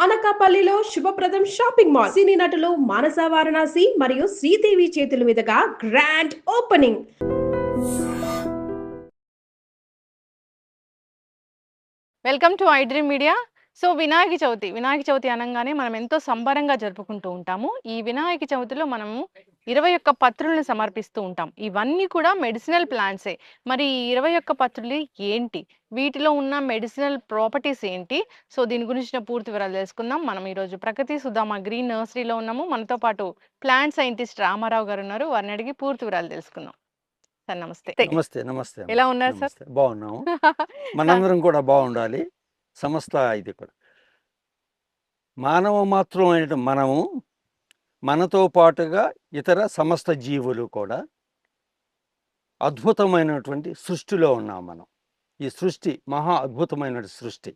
అనకాపల్లిలో శుభప్రదం shopping mall. సినీ నటులు మానస వారణాసి మరియు శ్రీదేవి చేతుల మీదుగా grand opening. Welcome to I dream media. So Vinayaka Chavithi అనగానే మనం ఎంతో సంబరంగా జరుపుకుంటూ ఉంటాము. ఈ వినాయక చవితిలో మనము 21 పత్రులను సమర్పిస్తూ ఉంటాం. ఇవన్నీ కూడా మెడిసినల్ ప్లాంట్సే. మరి ఈ 21 పత్రులు ఏంటి, వీటిలో ఉన్న మెడిసినల్ ప్రాపర్టీస్ ఏంటి? సో దీని గురించిన పూర్తి వివరాలు తెలుసుకుందాం. మనం ఈరోజు ప్రకృతి సుధామ గ్రీన్ నర్సరీలో ఉన్నాము. మనతో పాటు ప్లాంట్ సైంటిస్ట్ రామారావు గారు ఉన్నారు. వారిని అడిగి పూర్తి వివరాలు తెలుసుకుందాం. సార్ నమస్తే. నమస్తే. నమస్తే. ఎలా ఉన్నారు సార్? బాగున్నాము. మనందరం కూడా బాగుండాలి. సమస్త ఇది కూడా మానవ మాత్రమైన మనము, మనతో పాటుగా ఇతర సమస్త జీవులు కూడా అద్భుతమైనటువంటి సృష్టిలో ఉన్నాం మనం. ఈ సృష్టి మహా అద్భుతమైన సృష్టి.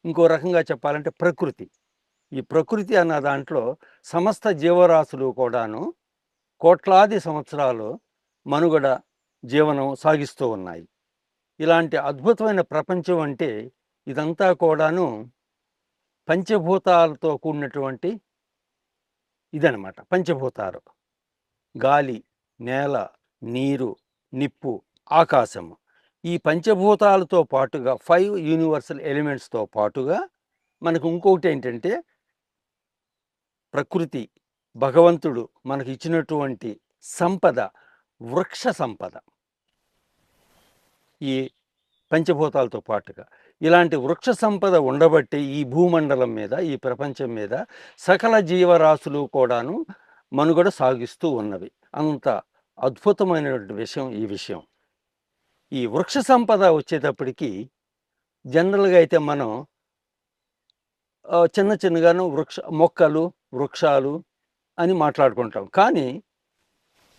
ఇంకో రకంగా చెప్పాలంటే ప్రకృతి. ఈ ప్రకృతి అన్న దాంట్లో సమస్త జీవరాశులు కూడాను కోట్లాది సంవత్సరాలు మనుగడ జీవనం సాగిస్తూ ఉన్నాయి. ఇలాంటి అద్భుతమైన ప్రపంచం అంటే ఇదంతా కూడాను పంచభూతాలతో కూడినటువంటి ఇదనమాట. పంచభూతాలు: గాలి, నేల, నీరు, నిప్పు, ఆకాశము. ఈ పంచభూతాలతో పాటుగా 5 యూనివర్సల్ ఎలిమెంట్స్తో పాటుగా మనకు ఇంకొకటి ఏంటంటే ప్రకృతి, భగవంతుడు మనకి ఇచ్చినటువంటి సంపద, వృక్ష సంపద. ఈ పంచభూతాలతో పాటుగా ఇలాంటి వృక్ష సంపద ఉండబట్టి ఈ భూమండలం మీద, ఈ ప్రపంచం మీద సకల జీవరాశులు కూడాను మనుగడ సాగిస్తూ ఉన్నవి. అంత అద్భుతమైనటువంటి విషయం ఈ విషయం. ఈ వృక్ష సంపద వచ్చేటప్పటికి జనరల్గా అయితే మనం చిన్న చిన్నగాను మొక్కలు, వృక్షాలు అని మాట్లాడుకుంటాం. కానీ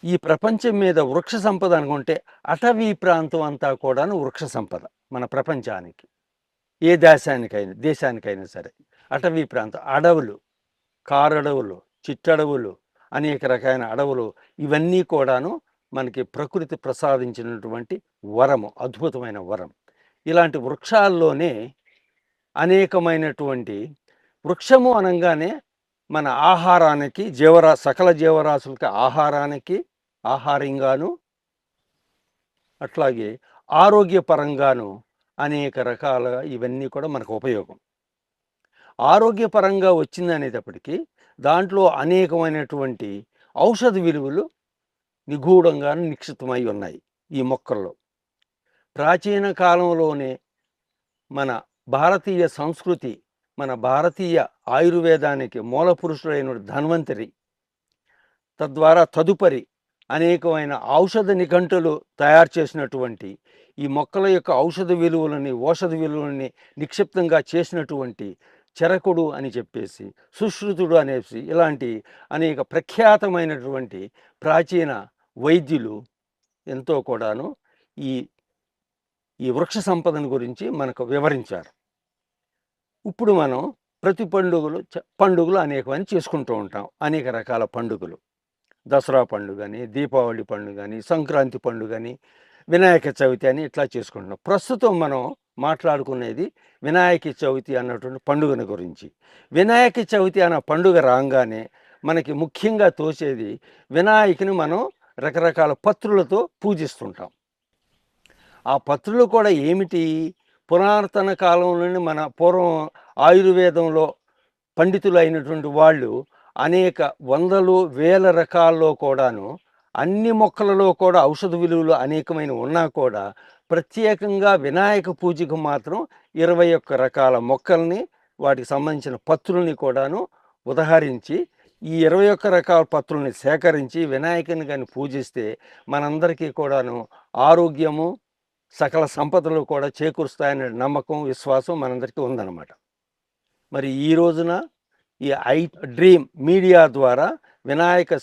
ఈ ప్రపంచం మీద వృక్ష సంపద అనుకుంటే అటవీ ప్రాంతం అంతా కూడాను వృక్ష సంపద. మన ప్రపంచానికి, ఏ దేశానికైనా సరే అటవీ ప్రాంతం, అడవులు, కారడవులు, చిట్టడవులు, అనేక రకాలైన అడవులు, ఇవన్నీ కూడాను మనకి ప్రకృతి ప్రసాదించినటువంటి వరము, అద్భుతమైన వరం. ఇలాంటి వృక్షాల్లోనే అనేకమైనటువంటి వృక్షము అనగానే మన ఆహారానికి, సకల జీవరాశులకి ఆహారంగాను, అట్లాగే ఆరోగ్యపరంగాను అనేక రకాలుగా ఇవన్నీ కూడా మనకు ఉపయోగం. ఆరోగ్యపరంగా వచ్చిందనేటప్పటికీ దాంట్లో అనేకమైనటువంటి ఔషధ విలువలు నిగూఢంగాను నిక్షిప్తమై ఉన్నాయి ఈ మొక్కల్లో. ప్రాచీన కాలంలోనే మన భారతీయ సంస్కృతి, మన భారతీయ ఆయుర్వేదానికి మూల పురుషుడైన ధన్వంతరి, తద్వారా తదుపరి అనేకమైన ఔషధ నిఘంటులు తయారు చేసినటువంటి, ఈ మొక్కల యొక్క ఔషధ విలువలని నిక్షిప్తంగా చేసినటువంటి చరకుడు అని చెప్పేసి, సుశ్రుతుడు అనేసి, ఇలాంటి అనేక ప్రఖ్యాతమైనటువంటి ప్రాచీన వైద్యులు ఎంతో కూడాను ఈ వృక్ష సంపదను గురించి మనకు వివరించారు. ఇప్పుడు మనం ప్రతి పండుగలు అనేకమని చేసుకుంటూ ఉంటాం. అనేక రకాల పండుగలు, దసరా పండుగని, దీపావళి పండుగని, సంక్రాంతి పండుగని, వినాయక చవితి అని ఇట్లా చేసుకుంటున్నాం. ప్రస్తుతం మనం మాట్లాడుకునేది వినాయక చవితి అన్నటువంటి పండుగను గురించి. వినాయక చవితి అన్న పండుగ రాగానే మనకి ముఖ్యంగా తోచేది, వినాయకుని మనం రకరకాల పత్రులతో పూజిస్తుంటాం. ఆ పత్రులు కూడా ఏమిటి? పురాతన కాలంలోని మన పూర్వం ఆయుర్వేదంలో పండితులు అయినటువంటి వాళ్ళు అనేక వందలు వేల రకాల్లో కూడాను, అన్ని మొక్కలలో కూడా ఔషధ విలువలు అనేకమైన ఉన్నా కూడా ప్రత్యేకంగా వినాయక పూజకు మాత్రం 21 రకాల మొక్కల్ని, వాటికి సంబంధించిన పత్రుల్ని కూడాను ఉదహరించి, ఈ 21 రకాల పత్రుల్ని సేకరించి వినాయకుని కానీ పూజిస్తే మనందరికీ కూడాను ఆరోగ్యము, సకల సంపదలు కూడా చేకూరుస్తాయనే నమ్మకం, విశ్వాసం మనందరికీ ఉందన్నమాట. మరి ఈ రోజున ఈ ఐ డ్రీమ్ మీడియా ద్వారా వినాయక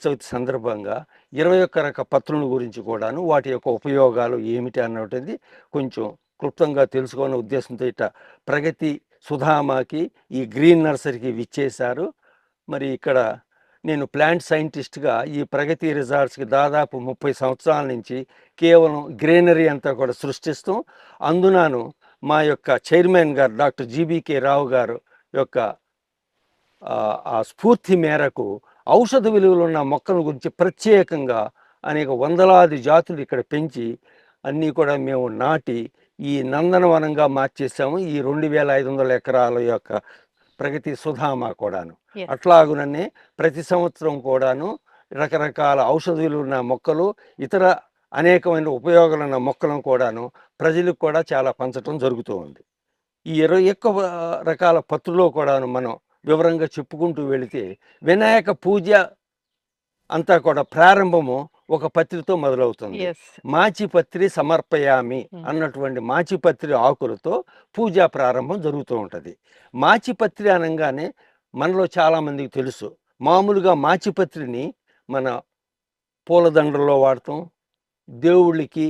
చవితి సందర్భంగా 21 రకాల పత్రుల గురించి కూడాను, వాటి యొక్క ఉపయోగాలు ఏమిటి అన్నటువంటిది కొంచెం క్లుప్తంగా తెలుసుకునే ఉద్దేశంతో ఇట్లా ప్రగతి సుధామాకి, ఈ గ్రీన్ నర్సరీకి విచ్చేశారు. మరి ఇక్కడ నేను ప్లాంట్ సైంటిస్ట్గా ఈ ప్రగతి రిసార్ట్స్కి దాదాపు 30 సంవత్సరాల నుంచి కేవలం గ్రీనరీ అంతా కూడా సృష్టిస్తాం. అందునాను మా యొక్క చైర్మన్ గారు డాక్టర్ జీబీకే రావు గారు యొక్క ఆ స్ఫూర్తి మేరకు ఔషధ విలువలు ఉన్న మొక్కల గురించి ప్రత్యేకంగా అనేక వందలాది జాతులు ఇక్కడ పెంచి అన్నీ కూడా మేము నాటి ఈ నందనవనంగా మార్చేసాము ఈ 2500 ఎకరాల యొక్క ప్రగతి సుధామ కూడాను. Yes. అట్లాగుననే ప్రతి సంవత్సరం కూడాను రకరకాల ఔషధ విలువలు ఉన్న మొక్కలు ఇతర అనేకమైన ఉపయోగాలు ఉన్న మొక్కలను కూడాను ప్రజలకు కూడా చాలా పంచడం జరుగుతూ ఉంది. ఈ 21 రకాల పత్రులో కూడాను మనం వివరంగా చెప్పుకుంటూ వెళితే వినాయక పూజ అంతా కూడా ప్రారంభము ఒక పత్రితో మొదలవుతుంది. Yes. మాచిపత్రి సమర్పయామి Hmm. అన్నటువంటి మాచిపత్రి ఆకులతో పూజా ప్రారంభం జరుగుతూ ఉంటుంది. మాచిపత్రి అనగానే మనలో చాలా మందికి తెలుసు. మామూలుగా మాచిపత్రిని మన పూలదండల్లో వాడటం, దేవుళ్ళకి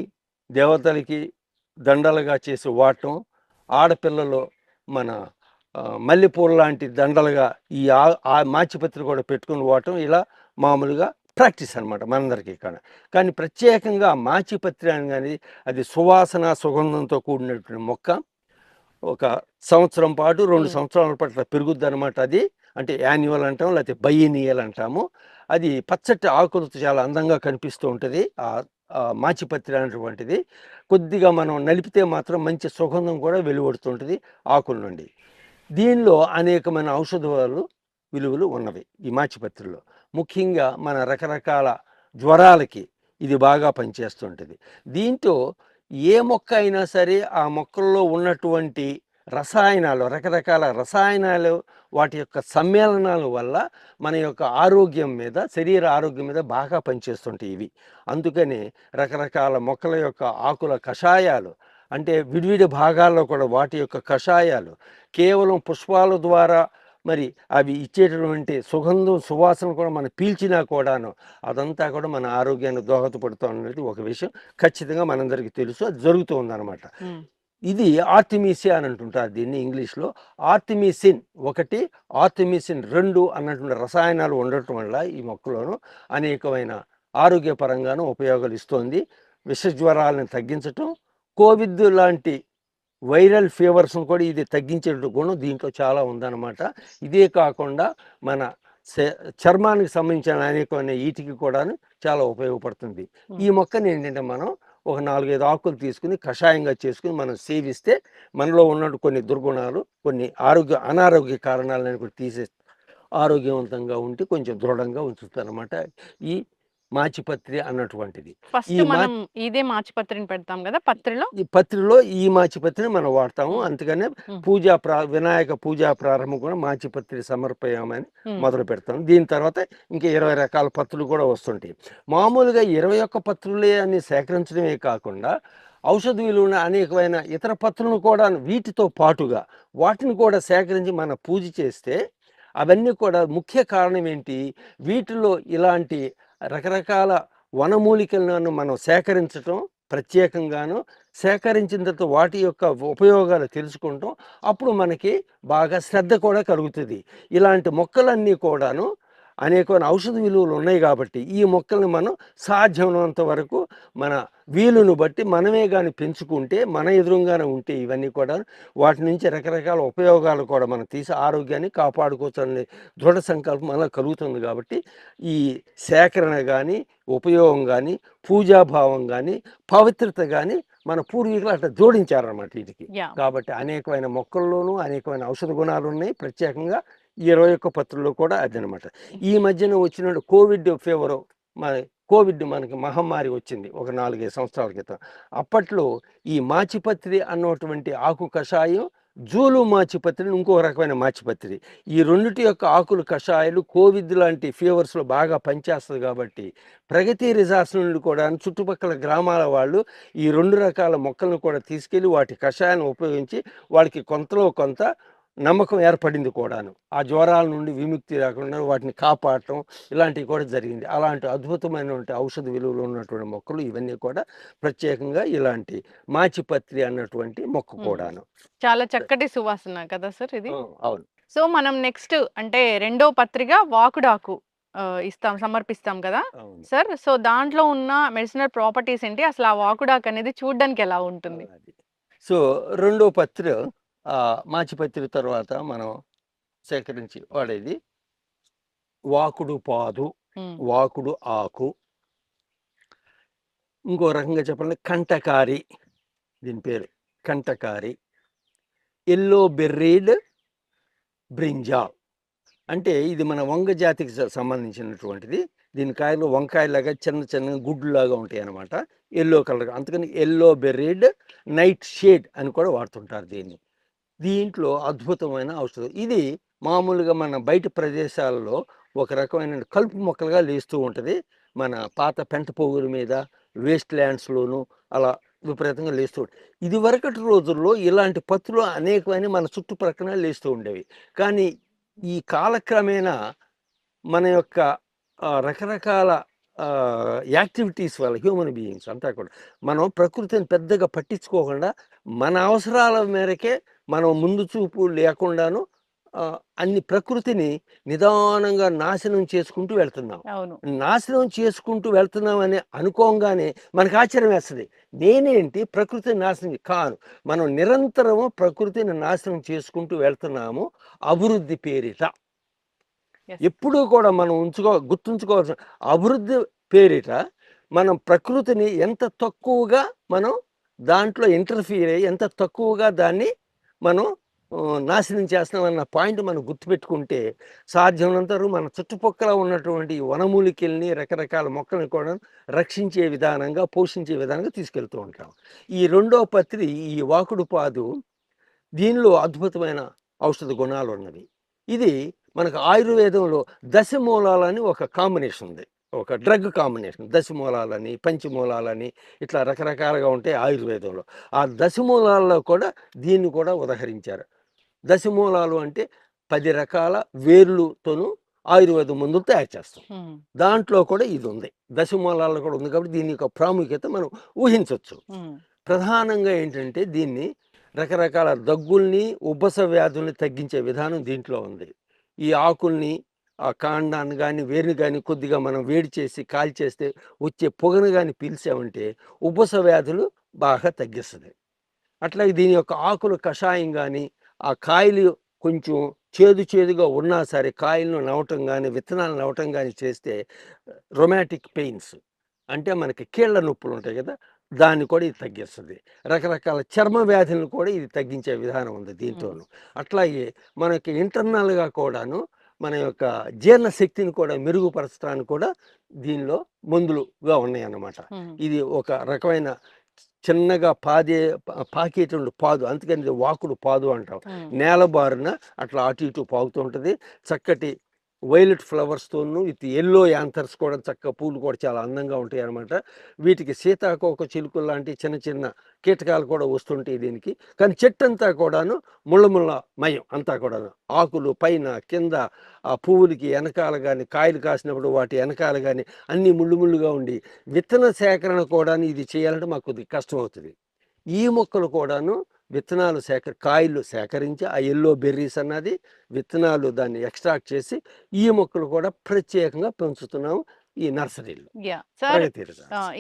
దేవతలకి దండలుగా చేసి వాడటం, ఆడపిల్లలు మన మల్లెపూల లాంటి దండలుగా ఈ ఆ మాచిపత్రి కూడా పెట్టుకుని వాడటం ఇలా మామూలుగా ప్రాక్టీస్ అనమాట మనందరికీ ఇక్కడ. కానీ ప్రత్యేకంగా మాచిపత్రి అనేది అది సువాసన సుగంధంతో కూడినటువంటి మొక్క. ఒక సంవత్సరం పాటు 2 సంవత్సరాల పాటు పెరుగుద్ది అనమాట. అది అంటే యాన్యువల్ అంటాం, లేకపోతే బైనియల్ అంటాము. అది పచ్చటి ఆకులతో చాలా అందంగా కనిపిస్తూ ఉంటుంది. ఆ మాచిపత్రి అనేటువంటిది కొద్దిగా మనం నలిపితే మాత్రం మంచి సుగంధం కూడా వెలువడుతుంటుంది ఆకుల నుండి. దీనిలో అనేకమైన ఔషధాలు విలువలు ఉన్నవి ఈ మాచిపత్రిలో. ముఖ్యంగా మన రకరకాల జ్వరాలకి ఇది బాగా పనిచేస్తుంటుంది. దీంతో ఏ మొక్క అయినా సరే ఆ మొక్కల్లో ఉన్నటువంటి రసాయనాలు, రకరకాల రసాయనాలు, వాటి యొక్క సమ్మేళనాల వల్ల మన యొక్క ఆరోగ్యం మీద, శరీర ఆరోగ్యం మీద బాగా పనిచేస్తుంటాయి ఇవి. అందుకని రకరకాల మొక్కల యొక్క ఆకుల కషాయాలు, అంటే విడివిడి భాగాల్లో కూడా వాటి యొక్క కషాయాలు కేవలం పుష్పాల ద్వారా మరి అవి ఇచ్చేటటువంటి సుగంధం సువాసన కూడా మనం పీల్చినా కూడాను అదంతా కూడా మన ఆరోగ్యానికి దోహదపడుతూ అనేది ఒక విషయం ఖచ్చితంగా మనందరికీ తెలుసు. అది జరుగుతూ ఉందన్నమాట. ఇది ఆర్టిమిసియా అని అంటుంటారు దీన్ని ఇంగ్లీష్లో. ఆర్టిమిసిన్ 1, ఆర్టిమిసిన్ 2 అన్నటువంటి రసాయనాలు ఉండటం వల్ల ఈ మొక్కలోను అనేకమైన ఆరోగ్యపరంగాను ఉపయోగాలు ఇస్తోంది. విషజ్వరాలను తగ్గించటం, కోవిడ్ లాంటి వైరల్ ఫీవర్స్ను కూడా ఇది తగ్గించే గుణం దీంట్లో చాలా ఉందన్నమాట. ఇదే కాకుండా మన చర్మానికి సంబంధించిన అనేకమైన వీటికి కూడా చాలా ఉపయోగపడుతుంది. ఈ మొక్కని ఏంటంటే మనం ఒక 4-5 ఆకులు తీసుకుని కషాయంగా చేసుకుని మనం సేవిస్తే మనలో ఉన్న కొన్ని దుర్గుణాలు, కొన్ని అనారోగ్య కారణాలను కూడా తీసే ఆరోగ్యవంతంగా ఉండి కొంచెం దృఢంగా ఉంచుతారు అన్నమాట ఈ మాచిపత్రి అన్నటువంటిది. ఫస్ట్ మనం ఇదే మాచిపత్రిని పెడతాం కదా పత్రిలో. ఈ పత్రిలో ఈ మాచిపత్రిని మనం వాడతాము. అందుకనే వినాయక పూజా ప్రారంభం కూడా మాచిపత్రి సమర్పయామని మొదలు పెడతాం. దీని తర్వాత ఇంకా 20 రకాల పత్రులు కూడా వస్తుంటాయి. మామూలుగా 21 పత్రులే అని సేకరించడమే కాకుండా ఔషధ విలువన అనేకమైన ఇతర పత్రులను కూడా వీటితో పాటుగా వాటిని కూడా సేకరించి మన పూజ చేస్తే అవన్నీ కూడా ముఖ్య కారణం ఏంటి, వీటిలో ఇలాంటి రకరకాల వనమూలికలను మనం సేకరించటం, ప్రత్యేకంగాను సేకరించిన తర్వాత వాటి యొక్క ఉపయోగాలు తెలుసుకుంటాం. అప్పుడు మనకి బాగా శ్రద్ధ కూడా కలుగుతుంది. ఇలాంటి మొక్కలన్నీ కూడాను అనేకమైన ఔషధ విలువలు ఉన్నాయి కాబట్టి ఈ మొక్కల్ని మనం సాధ్యమైనంత వరకు మన వీలును బట్టి మనమే కానీ పెంచుకుంటే, మన ఎదురుగానే ఉంటే ఇవన్నీ కూడా వాటి నుంచి రకరకాల ఉపయోగాలు కూడా మనం తీసి ఆరోగ్యాన్ని కాపాడుకోవచ్చనే దృఢ సంకల్పం మనలో కలుగుతుంది. కాబట్టి ఈ సేకరణ కానీ, ఉపయోగం కానీ, పూజాభావం కానీ, పవిత్రత కానీ మన పూర్వీకులు అట్లా జోడించారన్నమాట వీటికి. కాబట్టి అనేకమైన మొక్కల్లోనూ అనేకమైన ఔషధ గుణాలు ఉన్నాయి. ప్రత్యేకంగా 21 పత్రుల్లో కూడా అదనమాట. ఈ మధ్యన వచ్చిన కోవిడ్ ఫీవర్, కోవిడ్ మనకి మహమ్మారి వచ్చింది ఒక 4-5 సంవత్సరాల క్రితం. అప్పట్లో ఈ మాచిపత్రి అన్నటువంటి ఆకు కషాయం, జూలు మాచిపత్రిని ఇంకో రకమైన మాచిపత్రి, ఈ రెండిటి యొక్క ఆకులు కషాయాలు కోవిడ్ లాంటి ఫీవర్స్లో బాగా పనిచేస్తుంది. కాబట్టి ప్రగతి రిసార్ట్స్ నుండి కూడా చుట్టుపక్కల గ్రామాల వాళ్ళు ఈ 2 రకాల మొక్కలను కూడా తీసుకెళ్ళి వాటి కషాయాన్ని ఉపయోగించి వాళ్ళకి కొంతలో కొంత నమ్మకం ఏర్పడింది కూడాను. ఆ జ్వరాల నుండి విముక్తి రాకుండా వాటిని కాపాడటం ఇలాంటివి కూడా జరిగింది. అలాంటి అద్భుతమైనటువంటి ఔషధ విలువలు ఉన్నటువంటి మొక్కలు ఇవన్నీ కూడా ప్రత్యేకంగా ఇలాంటి మాచిపత్రి అన్నటువంటి మొక్క కూడాను. చాలా చక్కటి సువాసన కదా సార్ ఇది. అవును. సో మనం నెక్స్ట్ అంటే 2వ పత్రిక వాకుడాకు సమర్పిస్తాం కదా సార్. సో దాంట్లో ఉన్న మెడిసినల్ ప్రాపర్టీస్ ఏంటి, అసలు ఆ వాకుడాకు అనేది చూడడానికి ఎలా ఉంటుంది? సో రెండో పత్రి మాచిపత్రి తర్వాత మనం సేకరించి వాడేది వాకుడు పాదు, వాకుడు ఆకు. ఇంకో రకంగా చెప్పాలంటే కంటకారి, దీని పేరు కంటకారి. ఎల్లో బెర్రీడ్ బ్రింజాల్ అంటే ఇది మన వంగ జాతికి సంబంధించినటువంటిది. దీని కాయలు వంకాయలాగా చిన్న చిన్న గుడ్లులాగా ఉంటాయి అన్నమాట, ఎల్లో కలర్. అందుకని ఎల్లో బెర్రీడ్ నైట్ షేడ్ అని కూడా వాడుతుంటారు దీన్ని. దీంట్లో అద్భుతమైన ఔషధం ఇది. మామూలుగా మన బయట ప్రదేశాల్లో ఒక రకమైన కలుపు మొక్కలుగా లేస్తూ ఉంటుంది. మన పాత పెంట పోగుల మీద, వేస్ట్ ల్యాండ్స్లోను అలా విపరీతంగా లేస్తూ ఉంటుంది. ఇది వరకటి రోజుల్లో ఇలాంటి పత్తులు అనేకమైన మన చుట్టుప్రక్కన లేస్తూ ఉండేవి. కానీ ఈ కాలక్రమేణా మన యొక్క రకరకాల యాక్టివిటీస్ వల్ల హ్యూమన్ బీయింగ్స్ అంతా కూడా మనం ప్రకృతిని పెద్దగా పట్టించుకోకుండా మన అవసరాల మేరకే మనం ముందు చూపు లేకుండాను అన్ని ప్రకృతిని నిదానంగా నాశనం చేసుకుంటూ వెళ్తున్నాం. నాశనం చేసుకుంటూ వెళ్తున్నామని అనుకోగానే మనకు ఆశ్చర్యం వేస్తుంది. నేనేంటి ప్రకృతిని నాశనం కాను, మనం నిరంతరము ప్రకృతిని నాశనం చేసుకుంటూ వెళ్తున్నాము అభివృద్ధి పేరిట. ఎప్పుడూ కూడా మనం గుర్తుంచుకోవాల్సిన అభివృద్ధి పేరిట మనం ప్రకృతిని ఎంత తక్కువగా మనం దాంట్లో ఇంటర్ఫియర్ అయ్యి ఎంత తక్కువగా దాన్ని మనం నాశనం చేస్తున్నామన్న పాయింట్ మనం గుర్తుపెట్టుకుంటే సాధ్యమైనంత మన చుట్టుపక్కల ఉన్నటువంటి వనమూలికల్ని రకరకాల మొక్కల్ని కూడా రక్షించే విధానంగా, పోషించే విధానంగా తీసుకెళ్తూ ఉంటాం. ఈ రెండో పత్రి ఈ వాకుడు పాదు, దీనిలో అద్భుతమైన ఔషధ గుణాలు ఉన్నవి. ఇది మనకు ఆయుర్వేదంలో దశమూలాలని ఒక కాంబినేషన్ ఉంది, ఒక డ్రగ్ కాంబినేషన్. దశమూలాలని, పంచమూలాలని ఇట్లా రకరకాలుగా ఉంటాయి ఆయుర్వేదంలో. ఆ దశమూలాల్లో కూడా దీన్ని కూడా ఉదహరించారు. దశమూలాలు అంటే 10 రకాల వేర్లతోనూ ఆయుర్వేద మందులు తయారు చేస్తాం. దాంట్లో కూడా ఇది ఉంది, దశమూలాల్లో కూడా ఉంది. కాబట్టి దీని యొక్క ప్రాముఖ్యత మనం ఊహించవచ్చు. ప్రధానంగా ఏంటంటే దీన్ని రకరకాల దగ్గుల్ని, ఉబ్బస వ్యాధుల్ని తగ్గించే విధానం దీంట్లో ఉంది. ఈ ఆకుల్ని, ఆ కాండాన్ని కానీ వేరుని కానీ కొద్దిగా మనం వేడి చేసి కాల్చేస్తే వచ్చే పొగను కానీ పీల్చామంటే ఉబ్బస వ్యాధులు బాగా తగ్గిస్తుంది. అట్లాగే దీని యొక్క ఆకులు కషాయం కానీ, ఆ కాయలు కొంచెం చేదుగా ఉన్నా సరే కాయలను నవ్వటం కానీ, విత్తనాలు నవ్వటం కానీ చేస్తే రొమాటిక్ పెయిన్స్ అంటే మనకి కీళ్ళ నొప్పులు ఉంటాయి కదా, దాన్ని కూడా ఇది తగ్గిస్తుంది. రకరకాల చర్మ వ్యాధులను కూడా ఇది తగ్గించే విధానం ఉంది దీంతోనూ. అట్లాగే మనకి ఇంటర్నల్గా కూడాను మన యొక్క జీర్ణశక్తిని కూడా మెరుగుపరచడానికి కూడా దీనిలో మందులుగా ఉన్నాయి అన్నమాట. ఇది ఒక రకమైన చిన్నగా పాకేటువంటి పాదు, అందుకని ఇది వాకుడు పాదు అంటాం. నేల బారున అట్లా అటు ఇటు పాకుతూ ఉంటుంది. చక్కటి వైలెట్ ఫ్లవర్స్తోనూ విత్ ఎల్లో యాంథర్స్ కూడా చక్కగా పూలు కూడా చాలా అందంగా ఉంటాయి అన్నమాట. వీటికి సీతాకోక చిలుకలు లాంటి చిన్న చిన్న కీటకాలు కూడా వస్తుంటాయి దీనికి. కానీ చెట్టు అంతా కూడాను ముళ్ళ మయం అంతా కూడాను, ఆకులు పైన కింద, ఆ పువ్వులకి వెనకాల కానీ, కాయలు కాసినప్పుడు వాటి వెనకాల కానీ అన్నీ ముళ్ళుగా ఉండి విత్తన సేకరణ కూడా ఇది చేయాలంటే మాకు కొద్దిగా కష్టం అవుతుంది. ఈ మొక్కలు కూడాను విత్తనాలు కాయలు సేకరించి ఆ ఎల్లో బెర్రీస్ అన్నది విత్తనాలు దాన్ని ఎక్స్ట్రాక్ట్ చేసి ఈ మొక్కలు కూడా ప్రత్యేకంగా పెంచుతున్నాము ఈ నర్సరీలో.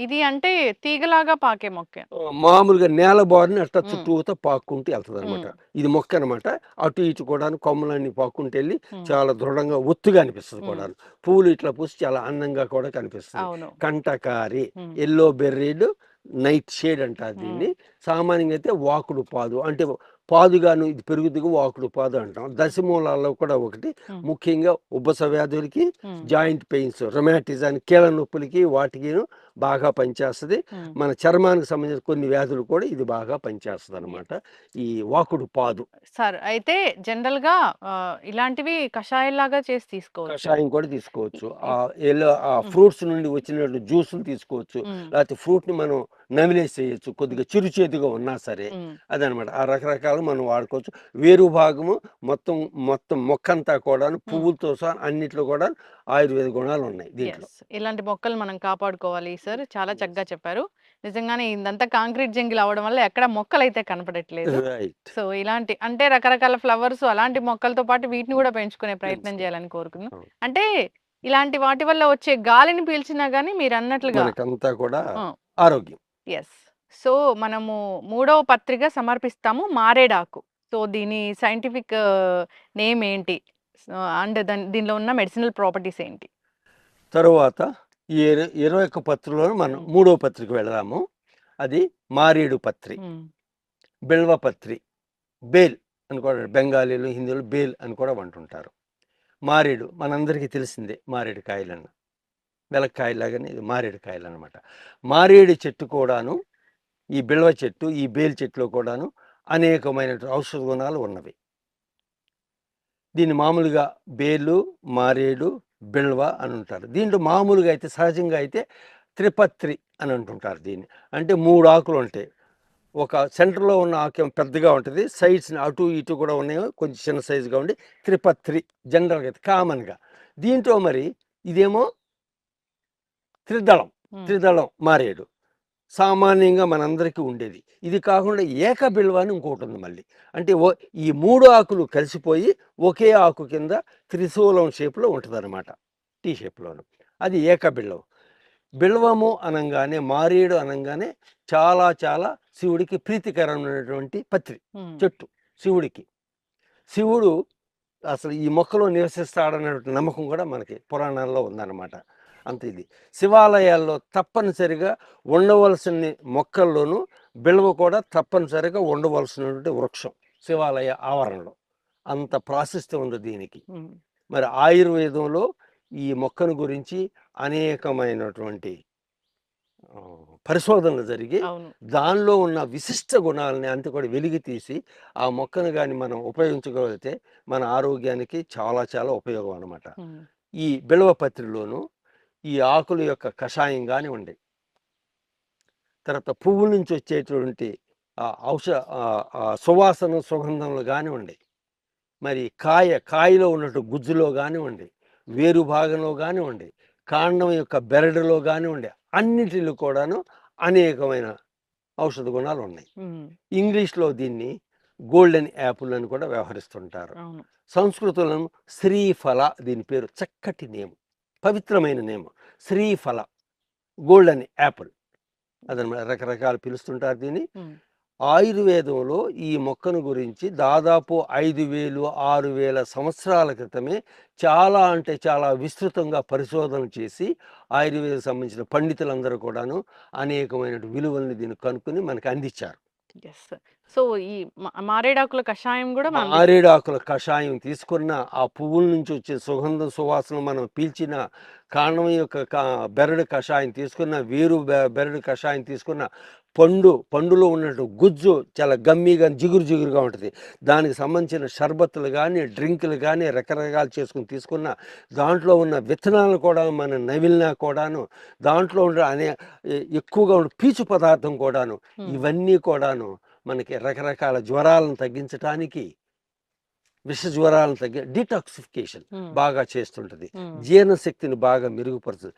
ఇది అంటే తీగలాగా పాకే మొక్క, మామూలుగా నేల బారుని అట్లా చుట్టూతో పాక్కుంటూ వెళ్తుంది అనమాట. ఇది మొక్క అనమాట. అటు ఇటు కూడా కొమ్మలన్నీ పాక్కుంటూ వెళ్ళి చాలా దృఢంగా ఒత్తుగా అనిపిస్తుంది కూడా. పూలు ఇట్లా పూసి చాలా అందంగా కూడా కనిపిస్తుంది. కంటకారి, ఎల్లో బెర్రీడ్ నైట్ షేడ్ అంటారు దీన్ని. సామాన్యంగా అయితే వాకుడు పాదు అంటే పాదుగాను ఇది పెరుగుతుగా వాకుడు పాదు అంటాం. దశమూలాల్లో కూడా ఒకటి, ముఖ్యంగా ఉబ్బస వ్యాధులకి, జాయింట్ పెయిన్స్, రొమాటిజానికి, కీళ్ళ నొప్పులకి వాటికి బాగా పనిచేస్తుంది. మన చర్మానికి సంబంధించిన కొన్ని వ్యాధులు కూడా ఇది బాగా పనిచేస్తుంది అనమాట ఈ వాకుడు పాదు. సార్ అయితే జనరల్ గా ఇలాంటివి కషాయంలాగా చేసి తీసుకోవచ్చు, కషాయం కూడా తీసుకోవచ్చు. ఆ ఫ్రూట్స్ నుండి వచ్చినటువంటి జ్యూసులు తీసుకోవచ్చు, లేకపోతే ఫ్రూట్ ని మనం నమిలేసి చేయొచ్చు, కొద్దిగా చిరుచేదుగా ఉన్నా సరే. అదనమాట. ఆ రకరకాలు మనం వాడుకోవచ్చు. వేరు భాగము మొత్తం మొక్కంతా కూడా పువ్వులతో సహా అన్నిట్లో కూడా ఆయుర్వేద గుణాలు ఉన్నాయి దీంట్లో. ఇలాంటి మొక్కలు మనం కాపాడుకోవాలి సార్. చాలా చక్కగా చెప్పారు. నిజంగానే ఇదంతా కాంక్రీట్ జంగిల్ అవడం వల్ల ఎక్కడ మొక్కలు అయితే కనపడట్లేదు. సో ఇలాంటి అంటే రకరకాల ఫ్లవర్స్ అలాంటి మొక్కలతో పాటు వీటిని కూడా పెంచుకునే ప్రయత్నం చేయాలని కోరుకుందాం. అంటే ఇలాంటి వాటి వల్ల వచ్చే గాలిని పీల్చినా గానీ మీరు అన్నట్లుగా అంతా కూడా ఆరోగ్యం. ఎస్ సో, మనము మూడవ పత్రిక సమర్పిస్తాము మారేడాకు. సో, దీని సైంటిఫిక్ నేమ్ ఏంటి? అండ్ దీనిలో ఉన్న మెడిసినల్ ప్రాపర్టీస్ ఏంటి? తరువాత ఈ 21 పత్రికలో మనం మూడవ పత్రిక వెళదాము. అది మారేడు పత్రి, బిల్వ పత్రి, బేల్ అని కూడా బెంగాలీలు హిందీలో బేల్ అని కూడా అంటుంటారు. మారేడు మనందరికీ తెలిసిందే, మారేడు కాయలన్న వెలక్కాయలాగానే ఇది మారేడు కాయలు అనమాట. మారేడు చెట్టు కూడాను, ఈ బిల్వ చెట్టు, ఈ బేల్ చెట్టులో కూడాను అనేకమైన ఔషధ గుణాలు ఉన్నవి. దీన్ని మామూలుగా బేలు, మారేడు, బిల్వ అని ఉంటారు. దీంట్లో మామూలుగా అయితే సహజంగా అయితే త్రిపత్రి అని అంటుంటారు దీన్ని. అంటే 3 ఆకులు ఉంటాయి. ఒక సెంటర్లో ఉన్న ఆకు పెద్దగా ఉంటుంది, సైడ్స్ని అటు ఇటు కూడా ఉన్నాయి, కొంచెం చిన్న సైజుగా ఉండి త్రిపత్రి జనరల్గా అయితే కామన్గా. దీంట్లో మరి ఇదేమో త్రిదళం మారేడు సామాన్యంగా మనందరికీ ఉండేది. ఇది కాకుండా ఏక బిల్వ అని ఇంకోటి ఉంది మళ్ళీ. అంటే ఈ 3 ఆకులు కలిసిపోయి ఒకే ఆకు కింద త్రిశూలం షేప్లో ఉంటుంది అనమాట, టీ షేప్లోను. అది ఏక బిల్వం. బిల్వము అనంగానే, మారేడు అనంగానే చాలా చాలా శివుడికి ప్రీతికరమైనటువంటి పత్రి చెట్టు. శివుడు అసలు ఈ మొక్కలో నివసిస్తాడనేటువంటి నమ్మకం కూడా మనకి పురాణాల్లో ఉందన్నమాట. అంత ఇది శివాలయాల్లో తప్పనిసరిగా ఉండవలసిన మొక్కల్లోనూ బిల్వ కూడా తప్పనిసరిగా ఉండవలసినటువంటి వృక్షం శివాలయ ఆవరణలో. అంత ప్రాశస్త్యం ఉంది దీనికి. మరి ఆయుర్వేదంలో ఈ మొక్కను గురించి అనేకమైనటువంటి పరిశోధనలు జరిగి దానిలో ఉన్న విశిష్ట గుణాలని అంత కూడా వెలికి తీసి ఆ మొక్కను కానీ మనం ఉపయోగించగలిగితే మన ఆరోగ్యానికి చాలా చాలా ఉపయోగం అన్నమాట. ఈ బిల్వ పత్రిలోను ఈ ఆకుల యొక్క కషాయం కానివ్వండి, తర్వాత పువ్వు నుంచి వచ్చేటువంటి సువాసన సుగంధంలో కానివ్వండి, మరి కాయలో ఉన్నట్టు గుజ్జులో కానివ్వండి, వేరు భాగంలో కానివ్వండి, కాండం యొక్క బెరడులో కానివ్వండి, అన్నిటిలో కూడాను అనేకమైన ఔషధ గుణాలు ఉన్నాయి. ఇంగ్లీష్లో దీన్ని గోల్డెన్ యాపిల్ అని కూడా వ్యవహరిస్తుంటారు. సంస్కృతంలో శ్రీఫల దీని పేరు, చక్కటి నేము, పవిత్రమైన నేము శ్రీఫల, గోల్డెన్ యాపిల్ అదనమాట, రకరకాలు పిలుస్తుంటారు దీన్ని. ఆయుర్వేదంలో ఈ మొక్కను గురించి దాదాపు 5,000-6,000 సంవత్సరాల క్రితమే చాలా అంటే చాలా విస్తృతంగా పరిశోధన చేసి ఆయుర్వేదం సంబంధించిన పండితులందరూ కూడాను అనేకమైన విలువల్ని దీన్ని కనుక్కొని మనకి అందించారు. సో ఈ మారేడాకుల కషాయం కూడా మారేడాకుల కషాయం తీసుకున్న, ఆ పువ్వుల నుంచి వచ్చే సుగంధ సువాసన మనం పీల్చిన, కాండం యొక్క బెరడు కషాయం తీసుకున్న, వేరు బెరడు కషాయం తీసుకున్న, పండులో ఉన్నట్టు గుజ్జు చాలా గమ్మీగా జిగురుగా ఉంటుంది, దానికి సంబంధించిన షర్బత్తులు కానీ డ్రింకులు కానీ రకరకాలు చేసుకుని తీసుకున్న, దాంట్లో ఉన్న విత్తనాలు కూడా మనం నవిలినా కూడాను, దాంట్లో ఉండే ఎక్కువగా ఉండే పీచు పదార్థం కూడాను, ఇవన్నీ కూడాను మనకి రకరకాల జ్వరాలను తగ్గించడానికి, విష జ్వరాలను డిటాక్సిఫికేషన్ బాగా చేస్తుంటుంది, జీర్ణశక్తిని బాగా మెరుగుపరుస్తుంది,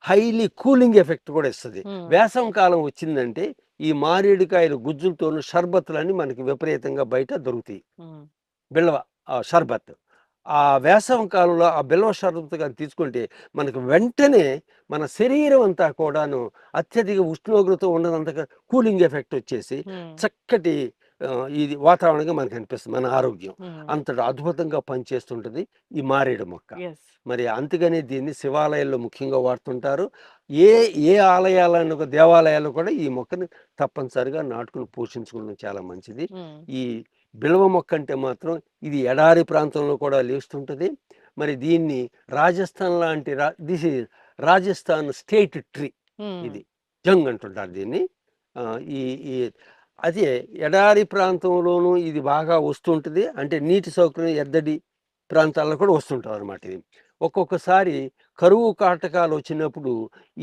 హైలీ కూలింగ్ ఎఫెక్ట్ కూడా ఇస్తుంది. వేసవి కాలం వచ్చిందంటే ఈ మారేడుకాయలు గుజ్జులతోనూ షర్బత్తులన్నీ మనకి విపరీతంగా బయట దొరుకుతాయి. బిల్వ షర్బత్, ఆ వేసవి కాలంలో ఆ బిల్వ షర్బత్ కానీ తీసుకుంటే మనకు వెంటనే మన శరీరం అంతా కూడాను అత్యధిక ఉష్ణోగ్రత ఉన్నదంతా కూలింగ్ ఎఫెక్ట్ వచ్చేసి చక్కటి ఇది వాతావరణంగా మనకు అనిపిస్తుంది. మన ఆరోగ్యం అంతటి అద్భుతంగా పనిచేస్తుంటుంది ఈ మారేడు మొక్క. మరి అందుకని దీన్ని శివాలయాల్లో ముఖ్యంగా వాడుతుంటారు. ఏ ఆలయాలను దేవాలయాల్లో కూడా ఈ మొక్కని తప్పనిసరిగా నాటుకుని పోషించుకోవడం చాలా మంచిది. ఈ బిల్వ మొక్క అంటే మాత్రం ఇది ఎడారి ప్రాంతంలో కూడా లేస్తుంటుంది. మరి దీన్ని రాజస్థాన్ లాంటి this is Rajasthan state tree, ఇది జంగ్ అంటుంటారు దీన్ని. ఈ అదే ఎడారి ప్రాంతంలోనూ ఇది బాగా వస్తుంటుంది, అంటే నీటి సౌకర్యం ఎద్దడి ప్రాంతాల్లో కూడా వస్తుంటుంది అనమాట. ఇది ఒక్కొక్కసారి కరువు కాటకాలు వచ్చినప్పుడు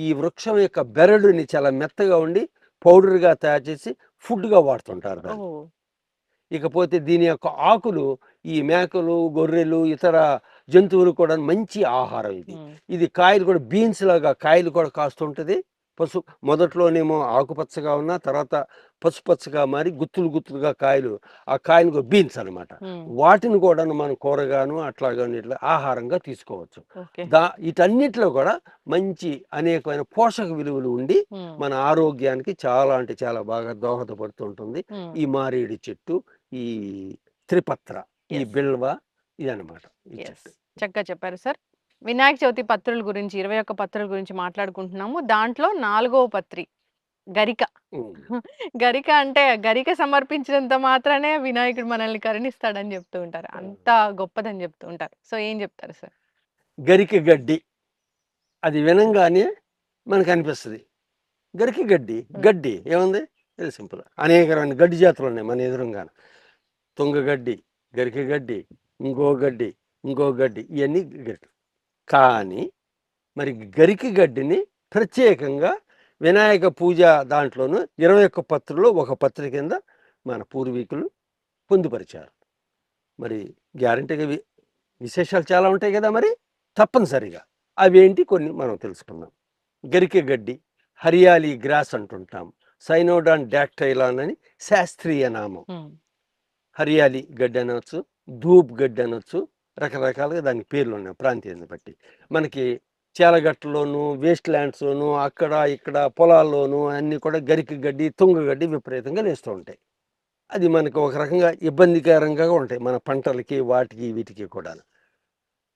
ఈ వృక్షం యొక్క బెరడుని చాలా మెత్తగా ఉండి పౌడర్గా తయారు చేసి ఫుడ్గా వాడుతుంటారు దాన్ని. ఇకపోతే దీని యొక్క ఆకులు ఈ మేకలు, గొర్రెలు, ఇతర జంతువులు కూడా మంచి ఆహారం. ఇది కాయలు కూడా బీన్స్ లాగా కాయలు కూడా కాస్తుంటుంది. మొదట్లోనేమో ఆకుపచ్చగా ఉన్న తర్వాత పసుపచ్చగా మారి గుత్తులు గుత్తులుగా కాయలు, ఆ కాయను బీన్స్ అనమాట. వాటిని కూడా మనం కూరగాను అట్లాగాను ఇట్లా ఆహారంగా తీసుకోవచ్చు. వీటన్నిటిలో కూడా మంచి అనేకమైన పోషక విలువలు ఉండి మన ఆరోగ్యానికి చాలా అంటే చాలా బాగా దోహదపడుతుంటుంది. ఈ మారేడు చెట్టు, ఈ త్రిపత్ర, ఈ బిల్వ ఇదనమాట. చక్కగా చెప్పారు సార్. వినాయక చవితి పత్రుల గురించి 21 పత్రుల గురించి మాట్లాడుకుంటున్నాము. దాంట్లో 4వ పత్రి గరిక. గరిక అంటే గరిక సమర్పించినంత మాత్రానే వినాయకుడు మనల్ని కరుణిస్తాడని చెప్తూ ఉంటారు. అంత గొప్పదని చెప్తూ ఉంటారు. సో ఏం చెప్తారు సార్? గరిక గడ్డి అది వినంగానే మనకు అనిపిస్తుంది. గరిక గడ్డి ఏముంది, వెరీ సింపుల్. అనేక రకమైన గడ్డి జాతులు ఉన్నాయి మన ఎదురుగాను. తుంగగడ్డి, గరిక గడ్డి, ఇంకో గడ్డి, ఇవన్నీ గడ్డి. కానీ మరి గరిక గడ్డిని ప్రత్యేకంగా వినాయక పూజ దాంట్లోనూ 21 పత్రుల్లో ఒక పత్రి కింద మన పూర్వీకులు పొందుపరిచారు. మరి గ్యారంటీగా విశేషాలు చాలా ఉంటాయి కదా, మరి తప్పనిసరిగా అవేంటి కొన్ని మనం తెలుసుకుందాం. గరిక గడ్డి హరియాలి గ్రాస్ అంటుంటాం. సైనోడాన్ డాక్టైలాన్ అని శాస్త్రీయ నామం. హరియాలి గడ్డి అనవచ్చు, ధూప్ గడ్డి అనవచ్చు, రకరకాలుగా దానికి పేర్లు ఉన్నాయి ప్రాంతీయాన్ని బట్టి. మనకి చేలగట్లలోను, వేస్ట్ ల్యాండ్స్లోను, అక్కడ ఇక్కడ పొలాల్లోనూ అన్నీ కూడా గరిక గడ్డి, తుంగగడ్డి విపరీతంగా లేస్తూ ఉంటాయి. అది మనకు ఒక రకంగా ఇబ్బందికరంగా ఉంటాయి మన పంటలకి, వాటికి వీటికి కూడా.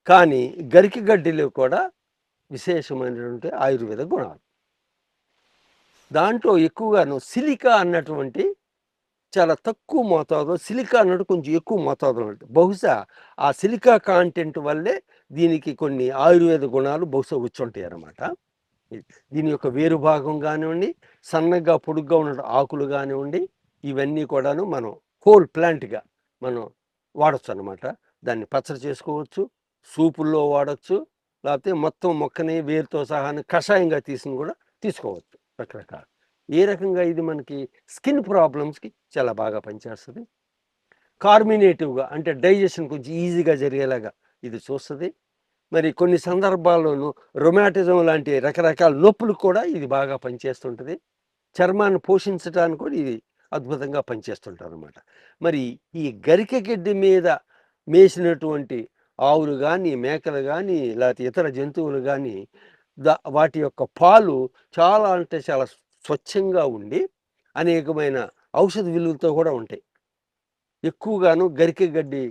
కానీ గరిక గడ్డిలో కూడా విశేషమైనటువంటి ఆయుర్వేద గుణాలు. దాంట్లో ఎక్కువగాను సిలికా అన్నటువంటి చాలా తక్కువ మోతాదులో, సిలికా అన్నట్టు కొంచెం ఎక్కువ మోతాదులో ఉంటుంది. బహుశా ఆ సిలికా కాంటెంట్ వల్లే దీనికి కొన్ని ఆయుర్వేద గుణాలు బహుశా వచ్చి ఉంటాయి అన్నమాట. దీని యొక్క వేరు భాగం కానివ్వండి, సన్నగా పొడుగ్గా ఉన్న ఆకులు కానివ్వండి, ఇవన్నీ కూడాను మనం హోల్ ప్లాంట్గా మనం వాడచ్చు అన్నమాట. దాన్ని పచ్చడి చేసుకోవచ్చు, సూపుల్లో వాడచ్చు, లేకపోతే మొత్తం మొక్కని వేరుతో సహా కషాయంగా కూడా తీసుకోవచ్చు రకరకాల. ఏ రకంగా ఇది మనకి స్కిన్ ప్రాబ్లమ్స్కి చాలా బాగా పనిచేస్తుంది. కార్మినేటివ్గా అంటే డైజెషన్ కొంచెం ఈజీగా జరిగేలాగా ఇది చూస్తుంది. మరి కొన్ని సందర్భాల్లోనూ రొమాటిజం లాంటి రకరకాల నొప్పులకు కూడా ఇది బాగా పనిచేస్తుంటుంది. చర్మాన్ని పోషించడానికి కూడా ఇది అద్భుతంగా పనిచేస్తుంటారు అనమాట. మరి ఈ గరిక గడ్డి మీద మేసినటువంటి ఆవులు కానీ, మేకలు కానీ, లేకపోతే ఇతర జంతువులు కానీ వాటి యొక్క పాలు చాలా అంటే చాలా స్వచ్ఛంగా ఉండి అనేకమైన ఔషధ విలువలతో కూడా ఉంటాయి. ఎక్కువగాను గరిక గడ్డి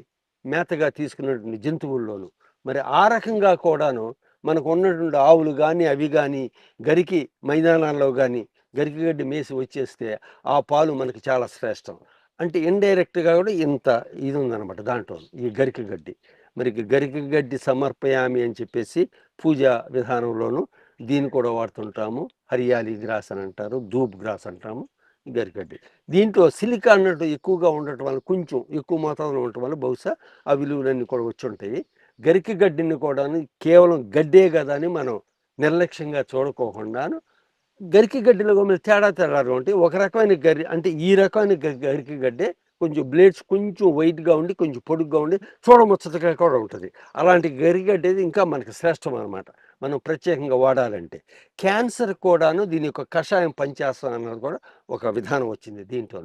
మేతగా తీసుకున్నటువంటి జంతువుల్లోనూ మరి ఆ రకంగా కూడాను మనకు ఉన్నటువంటి ఆవులు కానీ, అవి కానీ గరికి మైదానాల్లో కానీ గరిక గడ్డి మేసి వచ్చేస్తే ఆ పాలు మనకి చాలా శ్రేష్టం. అంటే ఇండైరెక్ట్గా కూడా ఇంత ఇది ఉందన్నమాట దాంట్లో ఈ గరిక గడ్డి. మరి గరిక గడ్డి సమర్పయామి అని చెప్పేసి పూజా విధానంలోనూ దీన్ని కూడా వాడుతుంటాము. హరియాలి గ్రాస్ అని అంటారు, ధూప్ గ్రాస్ అంటాము, గరికడ్డి. దీంట్లో సిలికా అన్నట్టు ఎక్కువగా ఉండటం వల్ల, కొంచెం ఎక్కువ మోతాదులో ఉండటం వల్ల బహుశా ఆ విలువలన్నీ కూడా వచ్చి ఉంటాయి. గరిక గడ్డిని కూడా కేవలం గడ్డే కదా అని మనం నిర్లక్ష్యంగా చూడకోకుండాను గరిక గడ్డిలో మీరు తేడాలు ఉంటాయి. ఒక రకమైన అంటే ఈ రకమైన గరిక గడ్డే కొంచెం బ్లేడ్స్ కొంచెం వైట్గా ఉండి కొంచెం పొడుగ్గా ఉండి చూడముచ్చటగా కూడా ఉంటుంది. అలాంటి గరిగడ్డి ఇంకా మనకి శ్రేష్టం అనమాట. మనం ప్రత్యేకంగా వాడాలంటే క్యాన్సర్ కూడాను దీని యొక్క కషాయం పనిచేస్తాం అన్నది కూడా ఒక విధానం వచ్చింది దీంట్లో.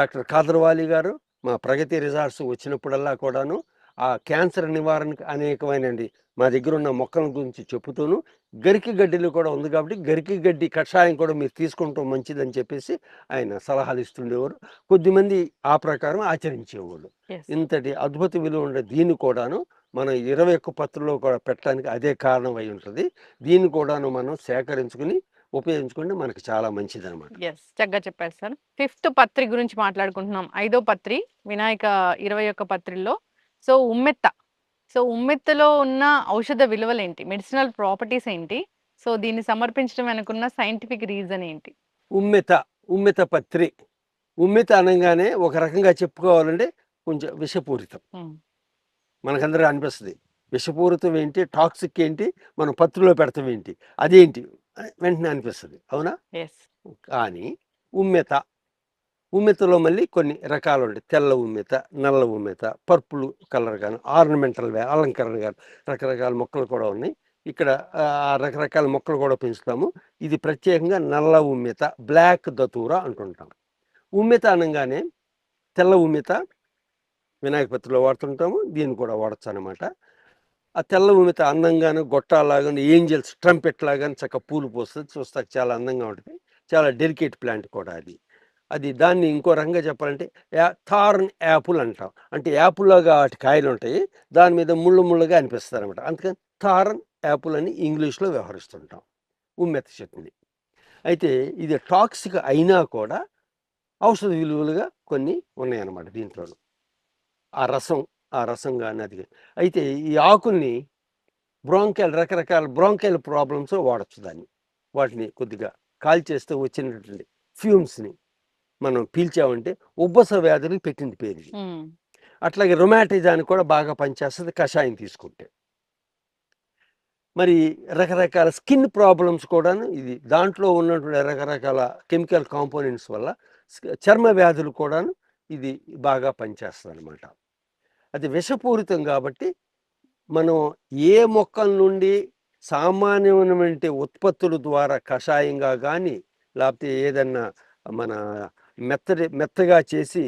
డాక్టర్ కాదర్వాలి గారు మా ప్రగతి రిసార్ట్స్ వచ్చినప్పుడల్లా కూడాను ఆ క్యాన్సర్ నివారణకు అనేకమైనది మా దగ్గర ఉన్న మొక్కల గురించి చెప్పుతూను గరిక గడ్డిలో కూడా ఉంది కాబట్టి గరిక గడ్డి కషాయం కూడా మీరు తీసుకుంటాం మంచిదని చెప్పేసి ఆయన సలహాలు ఇస్తుండేవారు. కొద్దిమంది ఆ ప్రకారం ఆచరించేవాళ్ళు. ఇంతటి అద్భుత విలువ ఉండే దీన్ని కూడాను మనం 21 పత్రుల్లో కూడా పెట్టడానికి అదే కారణం అయి ఉంటుంది. దీన్ని కూడాను మనం సేకరించుకుని ఉపయోగించుకుంటే మనకి చాలా మంచిది అనమాట. చక్కగా చెప్పారు సార్. 5th పత్రి గురించి మాట్లాడుకుంటున్నాం. 5వ పత్రి వినాయక 21 పత్రిలో. సో ఉమ్మెత్త. సో ఉమ్మెత్తలో ఉన్న ఔషధ విలువలు ఏంటి, మెడిసినల్ ప్రాపర్టీస్ ఏంటి, సో దీన్ని సమర్పించడం వెనుకున్న సైంటిఫిక్ రీజన్ ఏంటి? ఉమ్మెత పత్రి, ఉమ్మెత అనగానే ఒక రకంగా చెప్పుకోవాలంటే కొంచెం విషపూరితం. మనకందరూ అనిపిస్తుంది విషపూరితం ఏంటి, టాక్సిక్ ఏంటి, మనం పత్రిలో పెడతాం ఏంటి, అదేంటి వెంటనే అనిపిస్తుంది, అవునా? కానీ ఉమ్మెతలో మళ్ళీ కొన్ని రకాలు ఉంటాయి. తెల్ల ఉమ్మెత, నల్ల ఉమ్మెత, పర్పుల్ కలర్ కానీ, ఆర్నమెంటల్ అలంకరణ కానీ రకరకాల మొక్కలు కూడా ఉన్నాయి. ఇక్కడ రకరకాల మొక్కలు కూడా పెంచుతాము. ఇది ప్రత్యేకంగా నల్ల ఉమ్మెత, బ్లాక్ దతూర అంటుంటాం. ఉమ్మెత అనగానే తెల్ల ఉమ్మెత వినాయక పత్రిలో వాడుతుంటాము. దీన్ని కూడా వాడచ్చు అనమాట. ఆ తెల్ల ఉమ్మెత అందంగాను గొట్టాలాగాను ఏంజల్స్ ట్రంపెట్ లాగాను చక్కగా పూలు పోస్తుంది. చూస్తానికి చాలా అందంగా ఉంటుంది. చాలా డెలికేట్ ప్లాంట్ కూడా అది. దాన్ని ఇంకో రకంగా చెప్పాలంటే థార్న్ యాపిల్ అంటాం. అంటే యాపిల్లాగా వాటి కాయలు ఉంటాయి, దాని మీద ముళ్ళు ముళ్ళుగా అనిపిస్తుంది అనమాట. అందుకని థార్న్ యాపిల్ అని ఇంగ్లీష్లో వ్యవహరిస్తుంటాం ఉమ్మెత్త చెట్టుని. అయితే ఇది టాక్సిక్ అయినా కూడా ఔషధ విలువలుగా కొన్ని ఉన్నాయన్నమాట దీంట్లో. ఆ రసం కానీ అది. అయితే ఈ ఆకుల్ని రకరకాల బ్రాంకైల్ ప్రాబ్లమ్స్ వాడచ్చు దాన్ని. వాటిని కొద్దిగా కాల్చేస్తే వచ్చినటువంటి ఫ్యూమ్స్ని మనం పీల్చామంటే ఉబ్బస వ్యాధులకు పెట్టింది పేరు ఇది. అట్లాగే రొమాటిజానికి కూడా బాగా పనిచేస్తుంది కషాయం తీసుకుంటే. మరి రకరకాల స్కిన్ ప్రాబ్లమ్స్ కూడాను ఇది దాంట్లో ఉన్నటువంటి రకరకాల కెమికల్ కాంపోనెంట్స్ వల్ల చర్మ వ్యాధులు కూడాను ఇది బాగా పనిచేస్తుంది అనమాట. అది విషపూరితం కాబట్టి మనం ఏ మొక్కల నుండి సామాన్యమైనటువంటి ఉత్పత్తుల ద్వారా కషాయంగా కానీ లేకపోతే ఏదన్నా మన మెత్తగా చేసి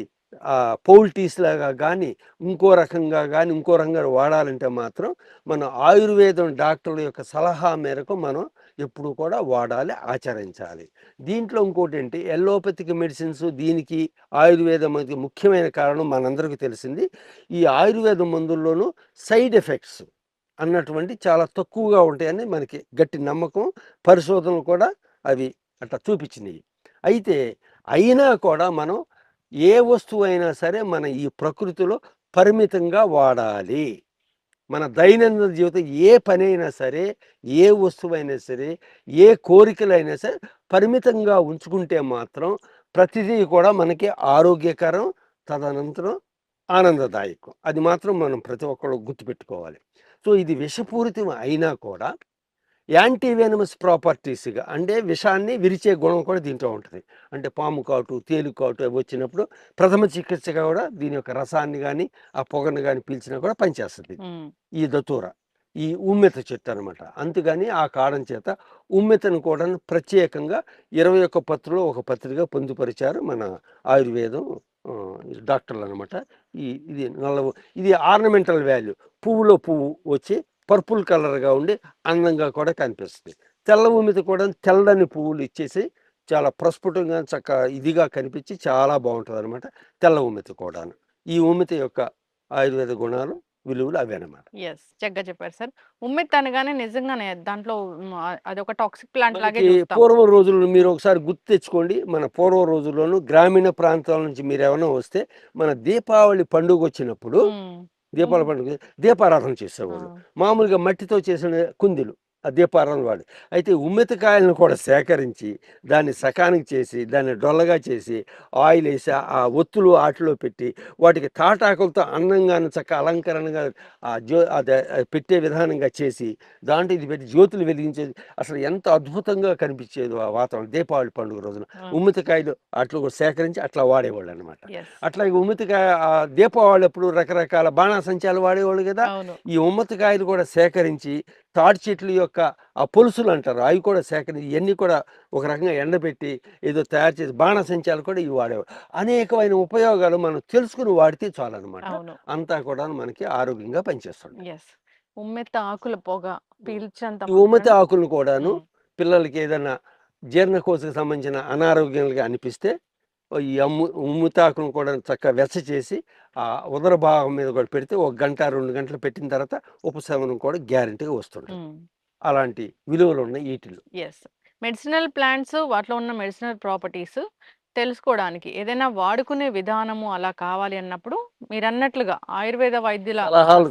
పౌల్టీస్ లాగా కానీ ఇంకో రకంగా వాడాలంటే మాత్రం మన ఆయుర్వేదం డాక్టర్ల యొక్క సలహా మేరకు మనం ఎప్పుడు కూడా వాడాలి, ఆచరించాలి. దీంట్లో ఇంకోటి ఏంటి, ఎల్లోపతిక్ మెడిసిన్స్ దీనికి ఆయుర్వేదం ముఖ్యమైన కారణం మనందరికీ తెలిసింది. ఈ ఆయుర్వేద మందుల్లోనూ సైడ్ ఎఫెక్ట్స్ అన్నటువంటి చాలా తక్కువగా ఉంటాయని మనకి గట్టి నమ్మకం, పరిశోధనలు కూడా అవి అట్లా చూపించినాయి. అయితే అయినా కూడా మనం ఏ వస్తువు అయినా సరే మన ఈ ప్రకృతిలో పరిమితంగా వాడాలి. మన దైనందిన జీవితం ఏ పని అయినా సరే, ఏ వస్తువైనా సరే, ఏ కోరికలైనా సరే పరిమితంగా ఉంచుకుంటే మాత్రం ప్రతిదీ కూడా మనకి ఆరోగ్యకరం, తదనంతరం ఆనందదాయకం. అది మాత్రం మనం ప్రతి ఒక్కరు గుర్తుపెట్టుకోవాలి. సో ఇది విషపూరితం అయినా కూడా యాంటీవెనమస్ ప్రాపర్టీస్గా అంటే విషాన్ని విరిచే గుణం కూడా దీంట్లో ఉంటుంది. అంటే పాము కాటు, తేలు కాటు అవి వచ్చినప్పుడు ప్రథమ చికిత్సగా కూడా దీని యొక్క రసాన్ని కానీ ఆ పొగను కానీ పీల్చినా కూడా పనిచేస్తుంది ఈ దతూర, ఈ ఉమ్మెత చెట్టు అనమాట. అందుకని ఆ కారణం చేత ఉమ్మెతను కూడా ప్రత్యేకంగా 21 పత్రిలో ఒక పత్రిగా పొందుపరిచారు మన ఆయుర్వేదం డాక్టర్లు అనమాట. ఇది ఆర్నమెంటల్ వాల్యూ, పువ్వులో పువ్వు వచ్చి పర్పుల్ కలర్గా ఉండి అందంగా కూడా కనిపిస్తుంది. తెల్ల ఉమ్మెత కూడా తెల్లని పువ్వులు ఇచ్చేసి చాలా ప్రస్ఫుటంగా ఇదిగా కనిపించి చాలా బాగుంటుంది అనమాట తెల్ల ఉమ్మెత కూడా. ఈ ఉమ్మెత యొక్క ఆయుర్వేద గుణాలు, విలువలు అవేనమాట. చక్కగా చెప్పారు సార్. ఉమ్మెత్త అనగానే నిజంగానే దాంట్లో అదొక టాక్సిక్ ప్లాంట్ లాగే పూర్వ రోజుల్లో మీరు ఒకసారి గుర్తు తెచ్చుకోండి. మన పూర్వ రోజుల్లోనూ గ్రామీణ ప్రాంతాల నుంచి మీరు ఏమైనా వస్తే మన దీపావళి పండుగ వచ్చినప్పుడు దీపారాధన చేసేవాళ్ళు. మామూలుగా మట్టితో చేసిన కుందిలు ఆ దీపారాధన వాడు. అయితే ఉమ్మెతకాయలను కూడా సేకరించి దాన్ని సకానికి చేసి దాన్ని డొల్లగా చేసి ఆయిల్ వేసి ఆ ఒత్తులు ఆటలో పెట్టి వాటికి తాటాకులతో అందంగాను అలంకరణగా పెట్టే విధానంగా చేసి దాంట్లో ఇది పెట్టి జ్యోతులు వెలిగించేది. అసలు ఎంత అద్భుతంగా కనిపించేది ఆ వాతావరణం దీపావళి పండుగ రోజున. ఉమ్మెతకాయలు అట్లా కూడా సేకరించి అట్లా వాడేవాళ్ళు అనమాట. అట్లాగే ఉమ్మెతకాయ దీపావళి అప్పుడు రకరకాల బాణాసంచాలు వాడేవాళ్ళు కదా. ఈ ఉమ్మెతకాయలు కూడా సేకరించి తాటి చెట్ల యొక్క ఆ పొలుసులు అంటారు అవి కూడా సేకరించి ఇవన్నీ కూడా ఒక రకంగా ఎండబెట్టి ఏదో తయారు చేసి బాణసంచాలు కూడా ఇవి వాడేవాడు. అనేకమైన ఉపయోగాలు మనం తెలుసుకుని వాడితే చాలన్నమాట. అంతా కూడా మనకి ఆరోగ్యంగా పనిచేస్తుంది. ఉమ్మెత్త ఆకుల పొగ పీల్చంత ఉమ్మెత్త ఆకులను కూడాను పిల్లలకి ఏదైనా జీర్ణకోశకు సంబంధించిన అనారోగ్యాలుగా అనిపిస్తే ఈ ఉమ్మెతాకులను కూడా చక్కగా వెచ్చ చేసి ఆ ఉదర భాగం మీద కూడా పెడితే 1 గంట 2 గంటలు పెట్టిన తర్వాత ఉపశమనం కూడా గ్యారెంటీగా వస్తుంది. అలాంటి విలువలు ఉన్నాయి వీటిలో. మెడిసినల్ ప్లాంట్స్ వాటిలో ఉన్న మెడిసినల్ ప్రాపర్టీస్ తెలుసుకోవడానికి ఏదైనా వాడుకునే విధానము అలా కావాలి అన్నప్పుడు మీరు అన్నట్లుగా ఆయుర్వేద వైద్యుల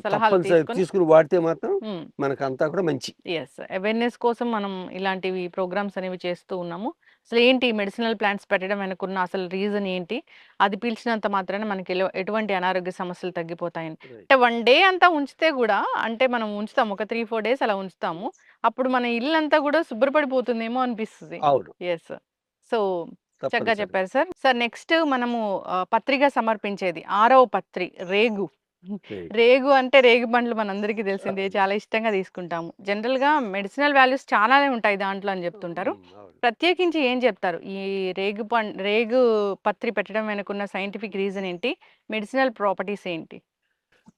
సలహాలు తీసుకుని వాడితే మాత్రం మనకంతా కూడా మంచి. అవేర్నెస్ కోసం మనం ఇలాంటివి ప్రోగ్రామ్స్ అనేవి చేస్తూ ఉన్నాము. అసలు ఏంటి మెడిసినల్ ప్లాంట్స్ పెట్టడం వెనుకున్న అసలు రీజన్ ఏంటి, అది పీల్చినంత మాత్రాన మనకి ఎటువంటి అనారోగ్య సమస్యలు తగ్గిపోతాయని. అంటే 1 డే అంతా ఉంచితే కూడా అంటే మనం ఉంచుతాము ఒక 3-4 డేస్ అలా ఉంచుతాము. అప్పుడు మన ఇల్లు అంతా కూడా శుభ్రపడిపోతుందేమో అనిపిస్తుంది. సో చక్కగా చెప్పారు సార్. నెక్స్ట్ మనము పత్రిక సమర్పించేది 6వ పత్రి రేగు. రేగు అంటే రేగు పండ్లు మనందరికీ తెలిసిందే. చాలా ఇష్టంగా తీసుకుంటాము. జనరల్‌గా మెడిసినల్ వాల్యూస్ చాలానే ఉంటాయి దాంట్లో అని చెప్తుంటారు. ప్రత్యేకించి ఏం చెప్తారు? ఈ రేగు పత్రి పెట్టడం వెనకున్న సైంటిఫిక్ రీజన్ ఏంటి? మెడిసినల్ ప్రాపర్టీస్ ఏంటి?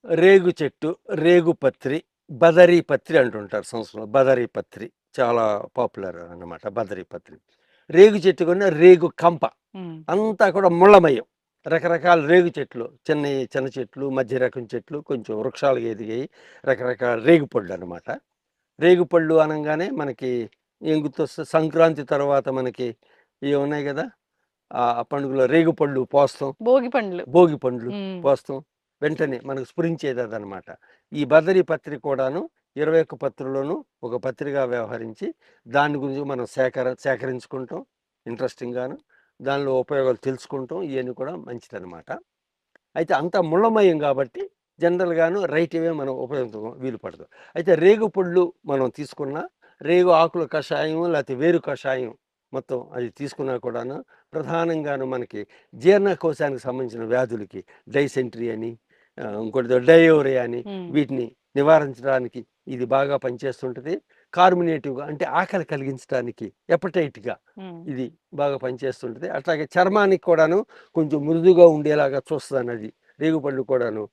రేగు చెట్టు, రేగు పత్రి, బదరీ పత్రి అంటుంటారు సంస్కృతంలో. బదరీ పత్రి చాలా పాపులర్ అన్నమాట. బదరీ పత్రి, రేగు చెట్టు కన్నా రేగు కంప హ్మ్. అంతా కూడా ముళ్ళమయం. రకరకాల రేగు చెట్లు, చిన్న చెట్లు, మధ్య రకం చెట్లు, కొంచెం వృక్షాలుగా ఎదిగాయి. రకరకాల రేగు పళ్ళు అనమాట. రేగు పళ్ళు అనగానే మనకి ఏం గుర్తొస్తుంది? సంక్రాంతి తర్వాత మనకి ఇవి ఉన్నాయి కదా, ఆ పండుగలో రేగు పళ్ళు పోస్తాం, భోగి పండ్లు. భోగి పండ్లు హ్మ్. పోస్తాం. వెంటనే మనకు స్ఫురించేది అదనమాట. ఈ బదరీ పత్రి కూడాను 21 పత్రిలోనూ ఒక పత్రిగా వ్యవహరించి దాని గురించి మనం సేకరించుకుంటాం ఇంట్రెస్టింగ్గాను. దానిలో ఉపయోగాలు తెలుసుకుంటాం. ఇవన్నీ కూడా మంచిదనమాట. అయితే అంతా ముళ్ళమయం కాబట్టి జనరల్‌గాను రైట్ అవే మనం ఉపయోగించడం వీలు పడదు. అయితే రేగు పళ్ళు మనం తీసుకున్న, రేగు ఆకుల కషాయం లేకపోతే వేరు కషాయం మొత్తం అది తీసుకున్నా కూడాను ప్రధానంగాను మనకి జీర్ణకోశానికి సంబంధించిన వ్యాధులకి డైసెంట్రీ అని, ఇంకోటి డయోరియా అని, హ్మ్. వీటిని నివారించడానికి ఇది బాగా పనిచేస్తుంటది. కార్మినేటివ్‌గా అంటే ఆకలి కలిగించడానికి, ఎపటైట్‌గా హ్మ్. ఇది బాగా పనిచేస్తుంటది. అట్లాగే చర్మానికి కూడాను కొంచెం మృదువుగా ఉండేలాగా చూస్తదన్నది రేగుపళ్ళు కూడాను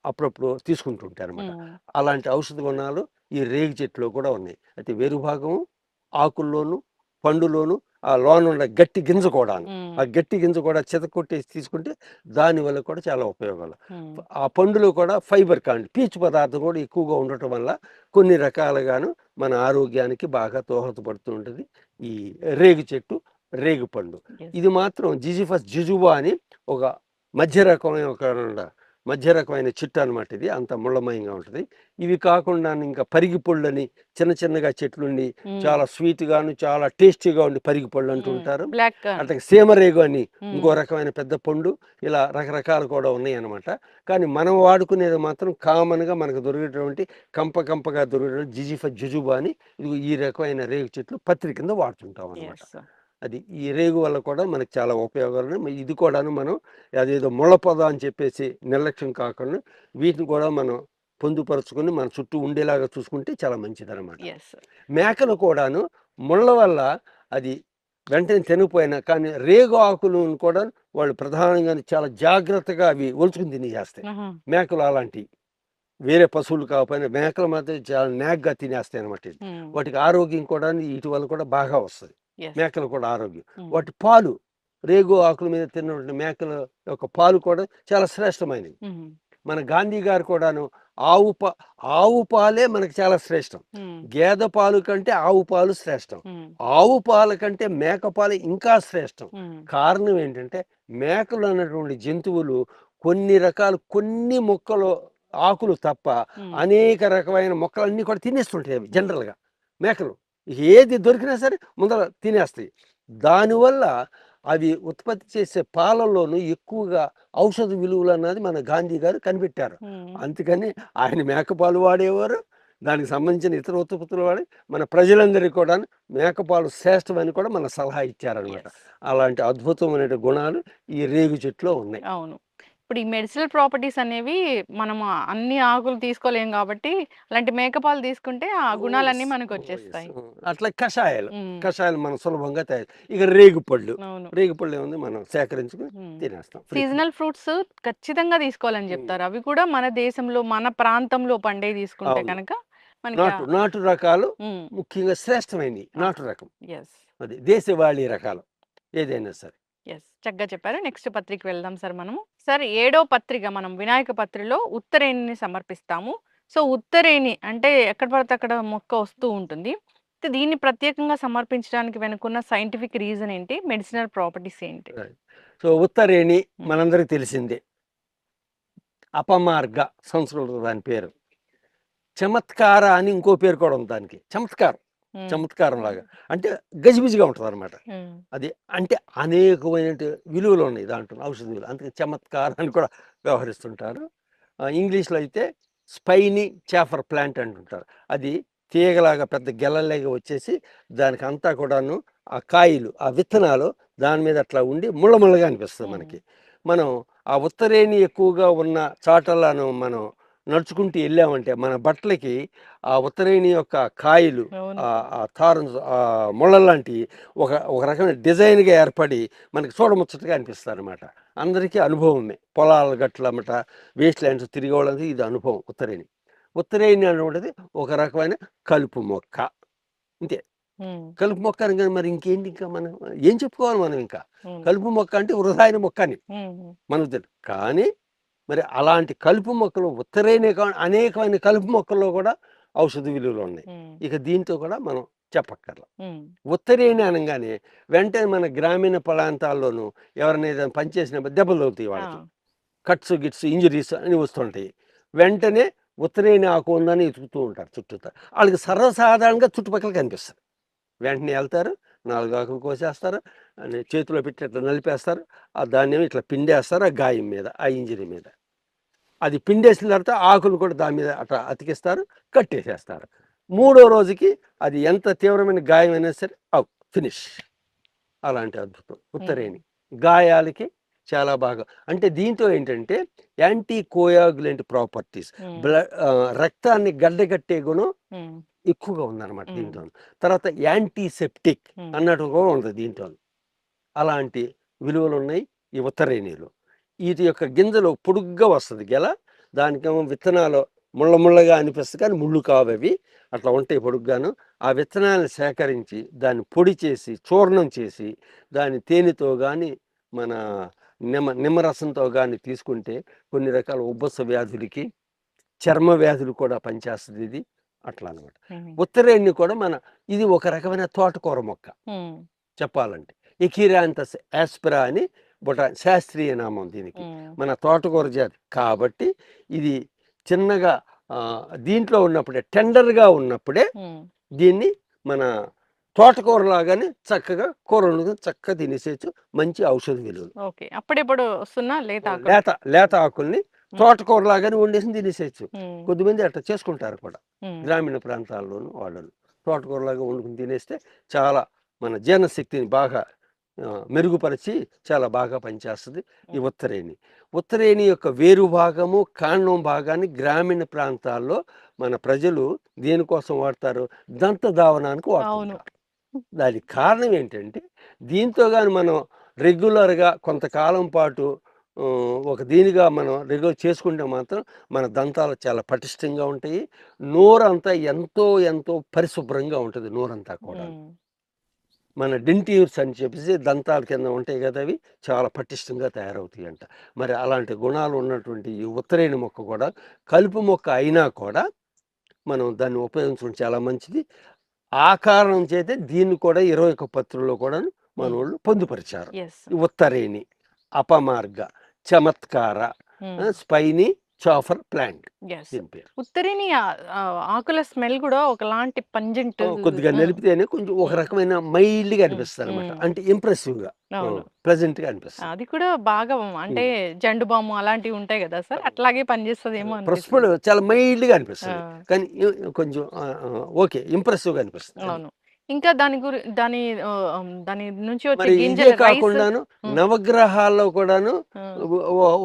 అప్పుడప్పుడు తీసుకుంటూ ఉంటారనమాట. హ్మ్. అలాంటి ఔషధ గుణాలు ఈ రేగు చెట్టులో కూడా ఉన్నాయి. అయితే వేరు భాగము ఆకుల్లోను, పండులోను ఆ లోనున్న గట్టి గింజ కూడాను. హ్మ్. ఆ గట్టి గింజ కూడా చితక్కొట్టేసి తీసుకుంటే దానివల్ల కూడా చాలా ఉపయోగాలు. హ్మ్. ఆ పండులో కూడా ఫైబర్ పీచు పదార్థం కూడా ఎక్కువగా ఉండటం వల్ల కొన్ని రకాలుగాను మన ఆరోగ్యానికి బాగా దోహదపడుతూ ఉంటుంది ఈ రేగు చెట్టు, రేగు పండు. యెస్. ఇది మాత్రం జిజిఫస్ జుజుబా అని ఒక మధ్య రకమైన చెట్టు అనమాట. ఇది అంత ముళ్ళమయంగా ఉంటుంది. ఇవి కాకుండా ఇంకా పరిగి పళ్ళని చిన్నగా చెట్లుండి హ్మ్. చాలా స్వీట్‌గాను, చాలా టేస్టీగా ఉండి పరిగి పళ్ళు అంటూ హ్మ్. ఉంటారు. Black corn. అట్లాగే సీమరేగు అని ఇంకో హ్మ్. రకమైన పెద్ద పండు, ఇలా రకరకాలు కూడా ఉన్నాయన్నమాట. కానీ మనం వాడుకునేది మాత్రం కామన్‌గా మనకు దొరికేటువంటి కంపగా దొరికేటువంటి జిజిఫస్ జుజుబా అని ఇదిగో ఈ రకమైన రేగు చెట్లు పత్రి కింద వాడుతుంటాం అనమాట. యెస్. అది ఈ రేగు వల్ల కూడా మనకు చాలా ఉపయోగాలున్నాయి. ఇది కూడాను మనం అదేదో ముళ్ళ పొద అని చెప్పేసి నిర్లక్ష్యం కాకుండా వీటిని కూడా మనం పొందుపరుచుకొని మన చుట్టూ ఉండేలాగా చూసుకుంటే చాలా మంచిదనమాట. యెస్. మేకలు కూడాను ముళ్ళ వల్ల అది వెంటనే తినకపోయినా కానీ రేగు ఆకులను కూడా వాళ్ళు ప్రధానంగా చాలా జాగ్రత్తగా అవి ఒలుచుకుని తినేసేస్తాయి. ఆహా! మేకలు అలాంటివి. వేరే పశువులు కాకపోయినా మేకలు మాత్రం చాలా నేగ్గా తినేస్తాయి అనమాట. హ్మ్. వాటికి ఆరోగ్యం కూడా వీటి వల్ల కూడా బాగా వస్తుంది. యెస్. మేకలు కూడా ఆరోగ్యం. హ్మ్. వాటి పాలు, రేగు ఆకుల మీద తిన్నటువంటి మేకల యొక్క పాలు కూడా చాలా శ్రేష్టమైనవి. హుహు. మన గాంధీ గారు కూడాను ఆవు పా ఆవు పాలే మనకు చాలా శ్రేష్టం. హ్మ్. గేదె పాలు కంటే ఆవు పాలు శ్రేష్టం. హ్మ్. ఆవు పాల కంటే మేక పాలు ఇంకా శ్రేష్టం. హ్మ్. కారణం ఏంటంటే మేకలు అన్నటువంటి జంతువులు కొన్ని మొక్కలు ఆకులు తప్ప హ్మ్. అనేక రకమైన మొక్కలన్నీ కూడా తినేస్తుంటాయి అవి జనరల్‌గా. మేకలు ఏది దొరికినా సరే ముందర తినేస్తాయి. దానివల్ల అవి ఉత్పత్తి చేసే పాలల్లోనూ ఎక్కువగా ఔషధ విలువలు అన్నది మన గాంధీ గారు కనిపెట్టారు. హ్మ్. అందుకని ఆయన మేకపాలు వాడేవారు. దానికి సంబంధించిన ఇతర ఉత్పత్తులు వాడి మన ప్రజలందరికీ కూడా మేకపాలు శ్రేష్టమని కూడా మన సలహా ఇచ్చారనమాట. యెస్. అలాంటి అద్భుతమైన గుణాలు ఈ రేగు చెట్టులో ఉన్నాయి. అవును. ఇప్పుడు ఈ మెడిసినల్ ప్రాపర్టీస్ అనేవి మనము అన్ని ఆకులు తీసుకోలేం గాబట్టి, అలాంటి మేకపాలు తీసుకుంటే ఆ గుణాలన్నీ మనకొచ్చేస్తాయి. అట్లా కషాయాలు హ్మ్. కషాయాలు మనం సులభంగా తయారు. ఇక రేగుపళ్ళు. అవును. రేగుపళ్ళు ఏముంది మనం సేకరించుకొని హ్మ్. తినేస్తాం. సీజనల్ ఫ్రూట్స్ ఖచ్చితంగా తీసుకోవాలని హ్మ్. జెప్తారు. అవి కూడా మన దేశంలో, మన ప్రాంతంలో పండేవి తీసుకుంటే అవును. కనుక మనకి నాటు రకాలు హ్మ్. ముఖ్యంగా శ్రేష్టమైనవి. నాటు రకం. యెస్. అది దేశవాళీ రకాలు ఏదైనా సరే. యెస్. చక్కగా చెప్పారు. నెక్స్ట్ పత్రికకి వెళ్దాం సార్ మనము. సార్ ఏడో పత్రిక మనం వినాయక పత్రిలో ఉత్తరేణిని సమర్పిస్తాము. సో, ఉత్తరేణి అంటే ఎక్కడ పడితే అక్కడ మొక్క వస్తూ ఉంటుంది. అయితే దీన్ని ప్రత్యేకంగా సమర్పించడానికి వెనుకున్న సైంటిఫిక్ రీజన్ ఏంటి? మెడిసినల్ ప్రాపర్టీస్ ఏంటి? రైట్. సో, ఉత్తరేణి హ్మ్. మనందరికి తెలిసిందే. అపమార్గ సంస్కృతంలో దాని పేరు. చమత్కార అని ఇంకో పేరు కూడా ఉంది దానికి. చమత్కారం. హ్మ్. చమత్కారంలాగా. అంటే గజిబిజిగా ఉంటదనమాట. హ్మ్. అది అంటే అనేకమైనటి విలువలు ఉన్నాయి దాంట్లో ఔషధ విలువలు. అందుకే చమత్కార్ అని కూడా వ్యవహరిస్తుంటారు. ఇంగ్లీష్‌లో అయితే స్పైనీ చాఫర్ ప్లాంట్ అంటుంటారు. అది తీగలాగా పెద్ద గెలల్లాగా వచ్చేసి దానికంతా కూడాను ఆ కాయలు, ఆ విత్తనాలు దాని మీద అట్లా ఉండి ముళ్ళ ముళ్ళగా అనిపిస్తది హ్మ్. మనకి. మనం ఆ ఉత్తరేణి ఎక్కువగా ఉన్న చాటలను మనం నడుచుకుంటూ వెళ్ళామంటే మన బట్టలకి ఆ ఉత్తరేణి యొక్క కాయలు అవును. ఆ తారం ముళ్ళలాంటి ఒక రకమైన డిజైన్గా ఏర్పడి మనకి చూడముచ్చటగా అనిపిస్తుంది అనమాట. అందరికీ అనుభవమే. పొలాల గట్లమ్మట వేస్ట్ ల్యాండ్స్ తిరిగే వాళ్ళకి ఇది అనుభవం. ఉత్తరేణి అనేది ఒక రకమైన కలుపు మొక్క. ఇంతే. కలుపు మొక్క అనగానే మరి ఇంకేంటి, ఇంకా మనం ఏం చెప్పుకోవాలి? మనం ఇంకా కలుపు మొక్క అంటే వృధాయిన మొక్క అని మనకు తెలుసు. కానీ మరి అలాంటి కలుపు మొక్కలు ఉత్తరేణి అనేకమైన కలుపు మొక్కల్లో కూడా ఔషధ విలువలు ఉన్నాయి. ఇక దీంతో కూడా మనం చెప్పక్కర్లా. ఉత్తరేణి అనగానే వెంటనే మన గ్రామీణ ప్రాంతాల్లోనూ ఎవరైనా ఏదైనా పనిచేసినప్పుడు దెబ్బలు తగులుతాయి వాళ్ళకి. కట్స్ గిట్స్ ఇంజరీస్ అని వస్తుంటాయి. వెంటనే ఉత్తరేణి ఆకు ఉందని ఎతుకుతూ ఉంటారు చుట్టూతా. వాళ్ళకి సర్వసాధారణంగా చుట్టుపక్కల కనిపిస్తారు. వెంటనే వెళ్తారు, 4 ఆకులు కోసేస్తారు, చేతిలో పెట్టి ఇట్లా నలిపేస్తారు. ఆ ధాన్యం ఇట్లా పిండేస్తారు ఆ గాయం మీద, ఆ ఇంజరీ మీద. అది పిండేసిన తర్వాత ఆకులు కూడా దాని మీద అట్లా అతికిస్తారు, కట్టేసేస్తారు. 3వ రోజుకి అది ఎంత తీవ్రమైన గాయం అయినా సరే ఫినిష్. అలాంటి అద్భుతం ఉత్తరేణి. గాయాలకి చాలా బాగా. అంటే దీంతో ఏంటంటే యాంటీ కోయాగులెంట్ ప్రాపర్టీస్, రక్తాన్ని గడ్డగట్టే గుణం ఎక్కువగా ఉందన్నమాట దీంట్లో. తర్వాత యాంటీసెప్టిక్ అన్నట్టు కూడా ఉంది దీంట్లో. అలాంటి విలువలు ఉన్నాయి ఈ ఉత్తరేణిలో. వీటి యొక్క గింజలు పొడుగ్గా వస్తుంది గెల. దానికేమో విత్తనాలు ముళ్ళగా అనిపిస్తుంది, కానీ ముళ్ళు కావవి. అట్లా ఉంటాయి పొడుగ్గాను. ఆ విత్తనాలను సేకరించి దాన్ని పొడి చేసి చూర్ణం చేసి దాన్ని తేనెతో కానీ మన నిమ్మరసంతో కానీ తీసుకుంటే కొన్ని రకాల ఉబ్బస వ్యాధులకి, చర్మ వ్యాధులు కూడా పనిచేస్తుంది ఇది. అట్లా అనమాట. ఉత్తరేణి కూడా ఇది ఒక రకమైన తోటకూర మొక్క చెప్పాలంటే. ఎకిరాంతస్ ఆస్పిరా అని శాస్త్రీయ నామం దీనికి. మన తోటకూర జాతి కాబట్టి ఇది చిన్నగా దీంట్లో ఉన్నప్పుడే, టెండర్గా ఉన్నప్పుడే దీన్ని మన తోటకూర లాగానే చక్కగా కూర వండుకొని చక్కగా తినేసేయచ్చు. మంచి ఔషధ విలువలు. అప్పుడెప్పుడు లేత ఆకుల్ని తోటకూర లాగానే వండేసి తినేసేయచ్చు. కొద్దిమంది అట్లా చేసుకుంటారు కూడా గ్రామీణ ప్రాంతాల్లోనూ. వాళ్ళు తోటకూరలాగా వండుకుని తినేస్తే చాలా మన జీర్ణశక్తిని బాగా మెరుగుపరిచి చాలా బాగా పనిచేస్తుంది ఈ ఉత్తరేణి యొక్క వేరు భాగము, కాండం భాగాన్ని గ్రామీణ ప్రాంతాల్లో మన ప్రజలు దేనికోసం వాడతారు? దంతధావనానికి వాడుతుంటారు. దానికి కారణం ఏంటంటే దీంతో కానీ మనం రెగ్యులర్గా కొంతకాలం పాటు దీనిగా మనం రెగ్యులర్ చేసుకుంటే మాత్రం మన దంతాలు చాలా పటిష్టంగా ఉంటాయి. నోరంతా ఎంతో పరిశుభ్రంగా ఉంటుంది. నోరంతా కూడా మన డెంట్యూర్స్ అని చెప్పేసి దంతాల కింద ఉంటాయి కదా, అవి చాలా పటిష్టంగా తయారవుతాయి అంట. మరి అలాంటి గుణాలు ఉన్నటువంటి ఈ ఉత్తరేణి మొక్క కూడా కలుపు మొక్క అయినా కూడా మనం దాన్ని ఉపయోగించడం చాలా మంచిది. ఆ కారణం చేతే దీన్ని కూడా 21 పత్రుల్లో కూడా మన వాళ్ళు పొందుపరిచారు. ఉత్తరేణి, అపమార్గ, చమత్కార, స్పైనీ చాఫర్ ప్లాంట్. ఉత్తరేణి ఆకుల స్మెల్ కూడా ఒకలాంటి పంజెంట్, కొద్దిగా నిలిపితేనే కొంచెం ఒక రకమైన మైల్డ్ గా అనిపిస్తుంది అనమాట. అంటే ఇంప్రెసివ్ గా, ప్లెజెంట్ గా అనిపిస్తుంది. అది కూడా బాగా అంటే జండు బాము అలాంటివి ఉంటాయి కదా సార్, అట్లాగే పనిచేస్తుందేమో. ప్రస్తుతం చాలా మైల్డ్ గా అనిపిస్తుంది, కానీ కొంచెం ఓకే ఇంప్రెసివ్ గా అనిపిస్తుంది. అవును. ఇంకా దాని నుంచి వచ్చే గింజలు కాకుండాను నవగ్రహాల్లో కూడాను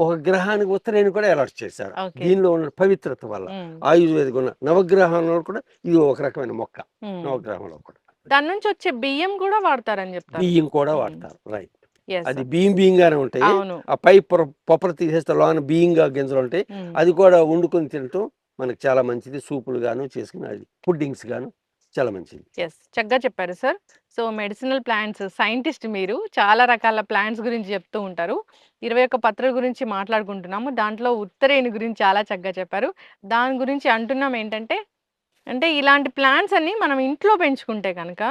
ఒక గ్రహానికి ఉత్తరేణి కూడా అలర్ట్ చేశారు. దీనిలో ఉన్న పవిత్రత వల్ల ఆయుర్వేదిక ఉన్న నవగ్రహంలో కూడా ఇది ఒక రకమైన మొక్క. నవగ్రహంలో కూడా దాని నుంచి వచ్చే బియ్యం కూడా వాడతారని చెప్తారు. బియ్యం కూడా వాడతారు, రైట్. అది బియ్యం గానే ఉంటాయి. ఆ పై పొప్పర తీసేస్తే లోన బియ్యంగా గింజలు ఉంటాయి. అది కూడా వండుకొని తినటం మనకు చాలా మంచిది. సూపులు గాను చేసుకుని, అది పుడ్డింగ్స్ గాను చాలా మంచిది. చక్కగా చెప్పారు sir. So medicinal plants scientist మీరు, చాలా రకాల ప్లాంట్స్ గురించి చెప్తూ ఉంటారు. 21 పత్రుల గురించి మాట్లాడుకుంటున్నాము. దాంట్లో ఉత్తరేణి గురించి చాలా చక్కగా చెప్పారు. దాని గురించి అంటున్నాం ఏంటంటే, ఇలాంటి ప్లాంట్స్ అన్ని మనం ఇంట్లో పెంచుకుంటే కనుక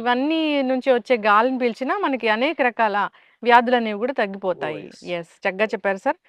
ఇవన్నీ నుంచి వచ్చే గాలిని పీల్చినా మనకి అనేక రకాల వ్యాధులు అనేవి కూడా తగ్గిపోతాయి. చక్కగా చెప్పారు సార్.